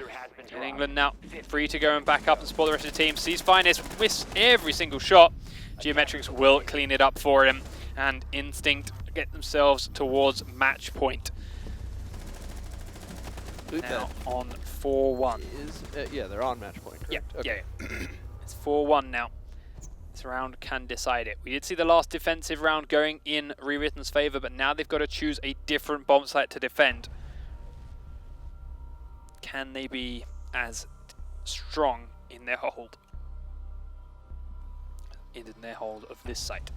And England now free to go and back up and support the rest of the team. Sees Finest, miss every single shot. Geometrics will clean it up for him. And Instinct get themselves towards match point. Now on 4-1. Yeah, they're on match point, correct? Yeah, Okay. yeah. It's 4-1 now. This round can decide it. We did see the last defensive round going in ReWritten's favor, but now they've got to choose a different bomb site to defend. Can they be as strong in their hold? In their hold of this site.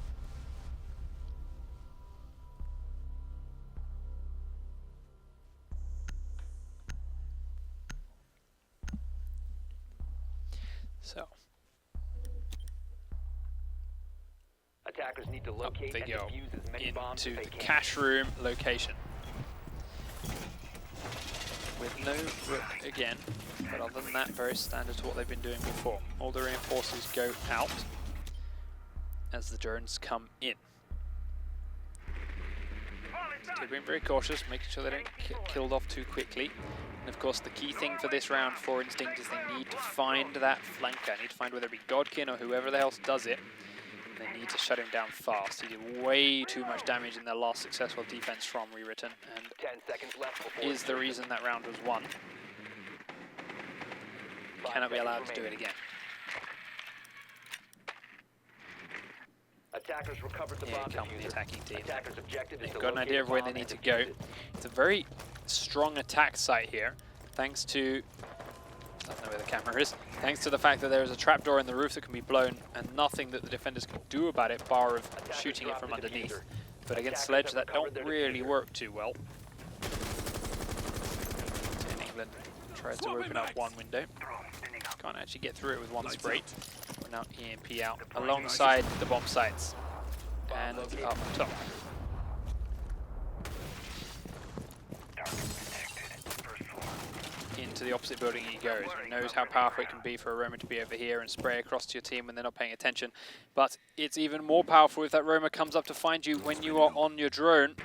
So Attackers need to up locate they and go defuse as many bombs into as the they can. cash room location. With no rook again, but other than that, very standard to what they've been doing before. All the reinforcers go out as the drones come in. They're being very cautious, making sure they don't get killed off too quickly. And of course, the key thing for this round for Instinct is they need to find that flanker. Need to find whether it be Godkin or whoever else does it. They need to shut him down fast. He did way too much damage in their last successful defense from ReWritten, and 10 seconds left before is the reason that round was won. Cannot be allowed to do it again. Attackers recovered the Here bomb come the diffuser. attacking team. Attackers' objective is They've to got an locate idea of where bomb they need and to go. defuse it. It's a very strong attack site here, thanks to, I don't know where the camera is, thanks to the fact that there is a trapdoor in the roof that can be blown and nothing that the defenders can do about it, bar of shooting it from underneath. But against Sledge, that don't really work too well. And England tries to open up one window. Can't actually get through it with one spray. We're now EMP out alongside the bomb sites. And up top. Into the opposite building he goes. He knows how powerful it can be for a roamer to be over here and spray across to your team when they're not paying attention. But it's even more powerful if that roamer comes up to find you when you are on your drone.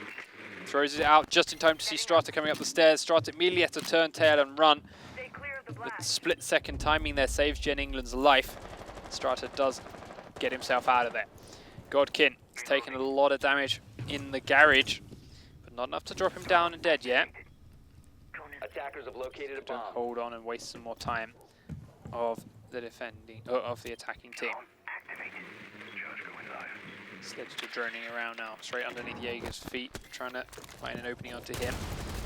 Throws it out just in time to see Strata coming up the stairs. Strata immediately has to turn tail and run. Stay clear of the The blast. split-second timing there saves Gen England's life. Strata does get himself out of there. Godkin has taken a lot of damage in the garage, but not enough to drop him down and dead yet. Attackers have located a Don't bomb. hold on and waste some more time of the attacking team. Sledge to droning around now, straight underneath Jaeger's feet, trying to find an opening onto him.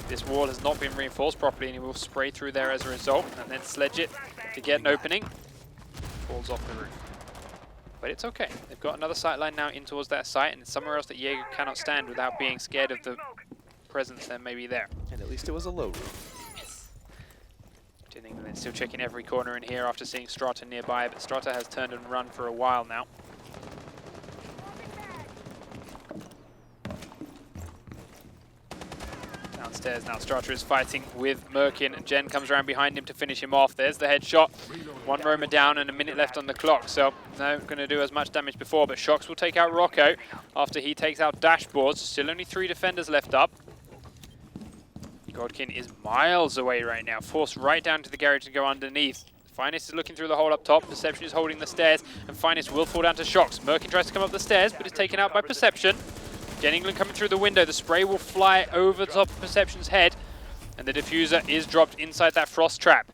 This wall has not been reinforced properly and he will spray through there as a result, and then sledge it to get an opening. Falls off the roof. But it's okay. They've got another sight line now in towards that site, and it's somewhere else that Jaeger cannot stand without being scared of the presence that may be there. And at least it was a low roof. England still checking every corner in here after seeing Strata nearby, but Strata has turned and run for a while now. Downstairs now, Strata is fighting with Merkin, and Jen comes around behind him to finish him off. There's the headshot. One Roma down and a minute left on the clock, so no going to do as much damage before, but Shox will take out Rocco after he takes out Dashboards. Still only 3 defenders left up. Godkin is miles away right now, forced right down to the garage to go underneath. Finest is looking through the hole up top, Perception is holding the stairs, and Finest will fall down to Shox. Merkin tries to come up the stairs, but is taken out by Perception. Jen England coming through the window, the spray will fly over the top of Perception's head, and the diffuser is dropped inside that frost trap.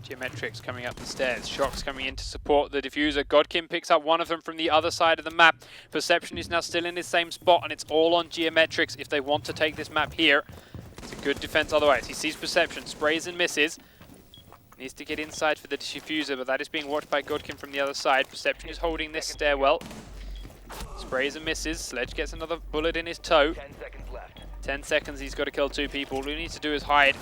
Geometrics coming up the stairs, Shox coming in to support the diffuser. Godkin picks up one of them from the other side of the map. Perception is now still in his same spot, and it's all on Geometrics if they want to take this map here. It's a good defense otherwise. He sees Perception, sprays and misses. Needs to get inside for the diffuser, but that is being watched by Godkin from the other side. Perception is holding this stairwell. Sprays and misses. Sledge gets another bullet in his toe. 10 seconds left. 10 seconds, he's got to kill 2 people. All he needs to do is hide.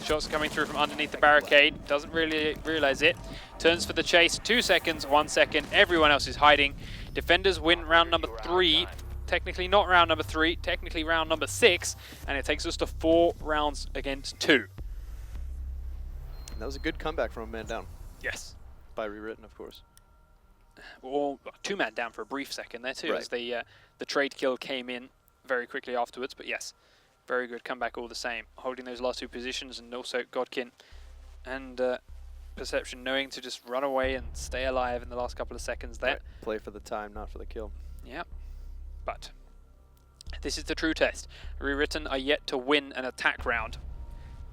Shots coming through from underneath the barricade. Doesn't really realize it. Turns for the chase. 2 seconds, 1 second. Everyone else is hiding. Defenders win round number 3. Technically not round number 3. Technically round number 6. And it takes us to 4 rounds against 2. That was a good comeback from a man down. Yes. By ReWritten, of course. Or 2-man down for a brief second there too, Right. as the trade kill came in very quickly afterwards. But yes, very good comeback all the same. Holding those last 2 positions, and also Godkin and Perception knowing to just run away and stay alive in the last couple of seconds there. Right. Play for the time, not for the kill. Yeah, but this is the true test. ReWritten are yet to win an attack round,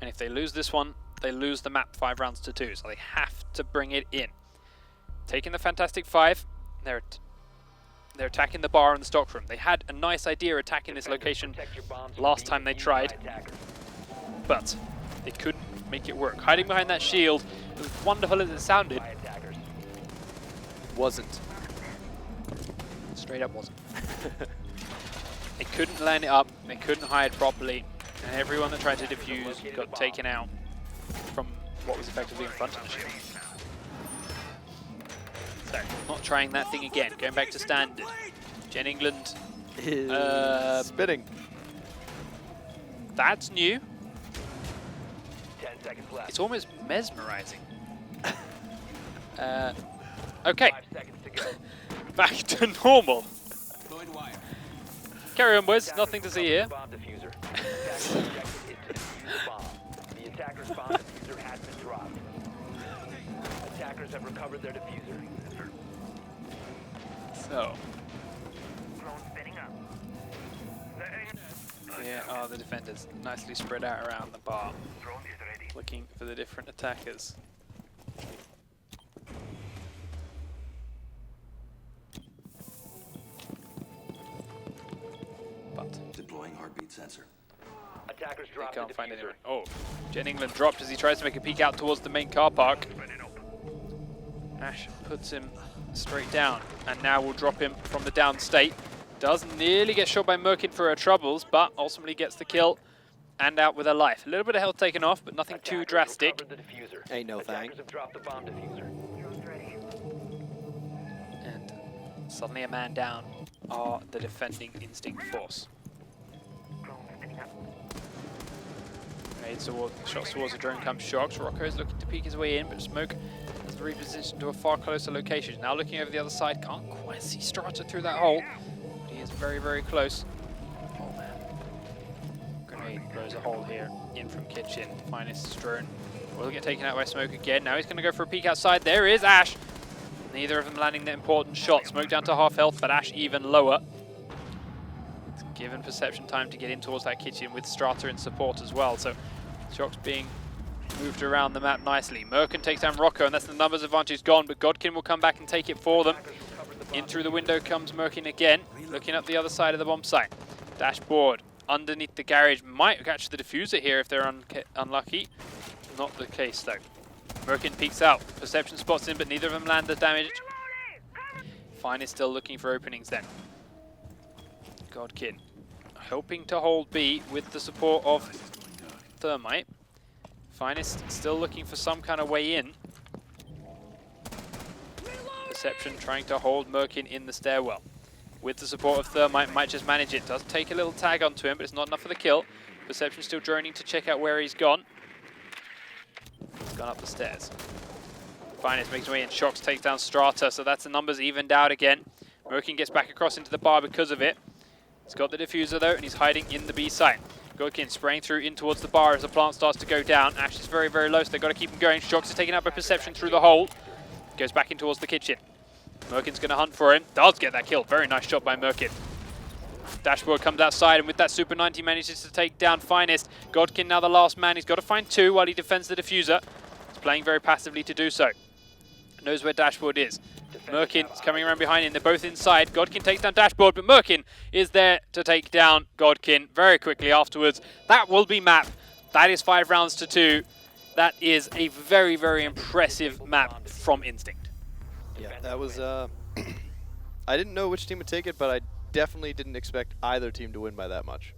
and if they lose this one, they lose the map 5 rounds to 2. So they have to bring it in. Taking the Fantastic 5, they're attacking the bar and the stockroom. They had a nice idea attacking this location last time they tried, but they couldn't make it work. Hiding behind that shield, as wonderful as it sounded, Wasn't. straight up wasn't. They couldn't line it up, they couldn't hide properly, and everyone that tried to defuse got taken out from what was effectively in front of the shield. So, not trying that thing again, going back to standard. Jen England, Spinning. that's new. 10 seconds left. It's almost mesmerizing. Okay, 5 seconds to go. back to normal. Carry on, boys, nothing to see here. Bomb diffuser. Attacker's objective is to defuse the bomb. The attacker's bomb diffuser has been dropped. Attackers have recovered their diffuser. So, Drone spinning up. here are the defenders, nicely spread out around the bar, Drone is ready. looking for the different attackers. But Deploying heartbeat sensor. Attackers they dropped the can't find diffuser. anyone. Oh, Jen England dropped as he tries to make a peek out towards the main car park. Spinning up. Ash puts him straight down, and now will drop him from the down state. Does nearly get shot by Merkin for her troubles, but ultimately gets the kill and out with her life. A little bit of health taken off, but nothing too Attackers drastic. recovered the diffuser. Ain't no Attackers thing. have dropped the bomb diffuser. Drone's ready. And suddenly a man down are the defending Instinct Force. Drone spinning up. Grenades towards, shots towards the drone comes Shox. Rocco is looking to peek his way in, but Smoke has repositioned to a far closer location. Now looking over the other side, can't quite see Strata through that hole. But he is very, very close. Oh man. Grenade blows a hole here, in from kitchen. Finest drone will get taken out by Smoke again. Now he's going to go for a peek outside. There is Ash. Neither of them landing the important shot. Smoke down to half health, but Ash even lower. It's given Perception time to get in towards that kitchen with Strata in support as well. So Shox being moved around the map nicely. Merkin takes down Rocco, and that's the numbers advantage gone, but Godkin will come back and take it for them. In through the window comes Merkin again, looking up the other side of the bomb site. Dashboard underneath the garage might catch the diffuser here if they're unlucky. Not the case though. Merkin peeks out, Perception spots him, but neither of them land the damage. Fine is still looking for openings then. Godkin hoping to hold B with the support of Thermite. Finest still looking for some kind of way in. Perception trying to hold Merkin in the stairwell. with the support of Thermite, might just manage it. Does take a little tag onto him, but it's not enough for the kill. Perception still droning to check out where he's gone. He's gone up the stairs. Finest makes his way in. Shocks takes down Strata, so that's the numbers evened out again. Merkin gets back across into the bar because of it. He's got the diffuser though, and he's hiding in the B site. Godkin spraying through in towards the bar as the plant starts to go down. Ash is very, very low, so they've got to keep him going. Shocks is taken out by Perception through the hole. Goes back in towards the kitchen. Merkin's going to hunt for him. Does get that kill. Very nice shot by Merkin. Dashboard comes outside, and with that Super 90 manages to take down Finest. Godkin now the last man. He's got to find two while he defends the diffuser. He's playing very passively to do so. Knows where Dashboard is. Merkin is coming around behind him. They're both inside. Godkin takes down Dashboard, but Merkin is there to take down Godkin very quickly afterwards. That will be map. That is 5 rounds to 2. That is a very, very impressive map from Instinct. Yeah, that was, I didn't know which team would take it, but I definitely didn't expect either team to win by that much.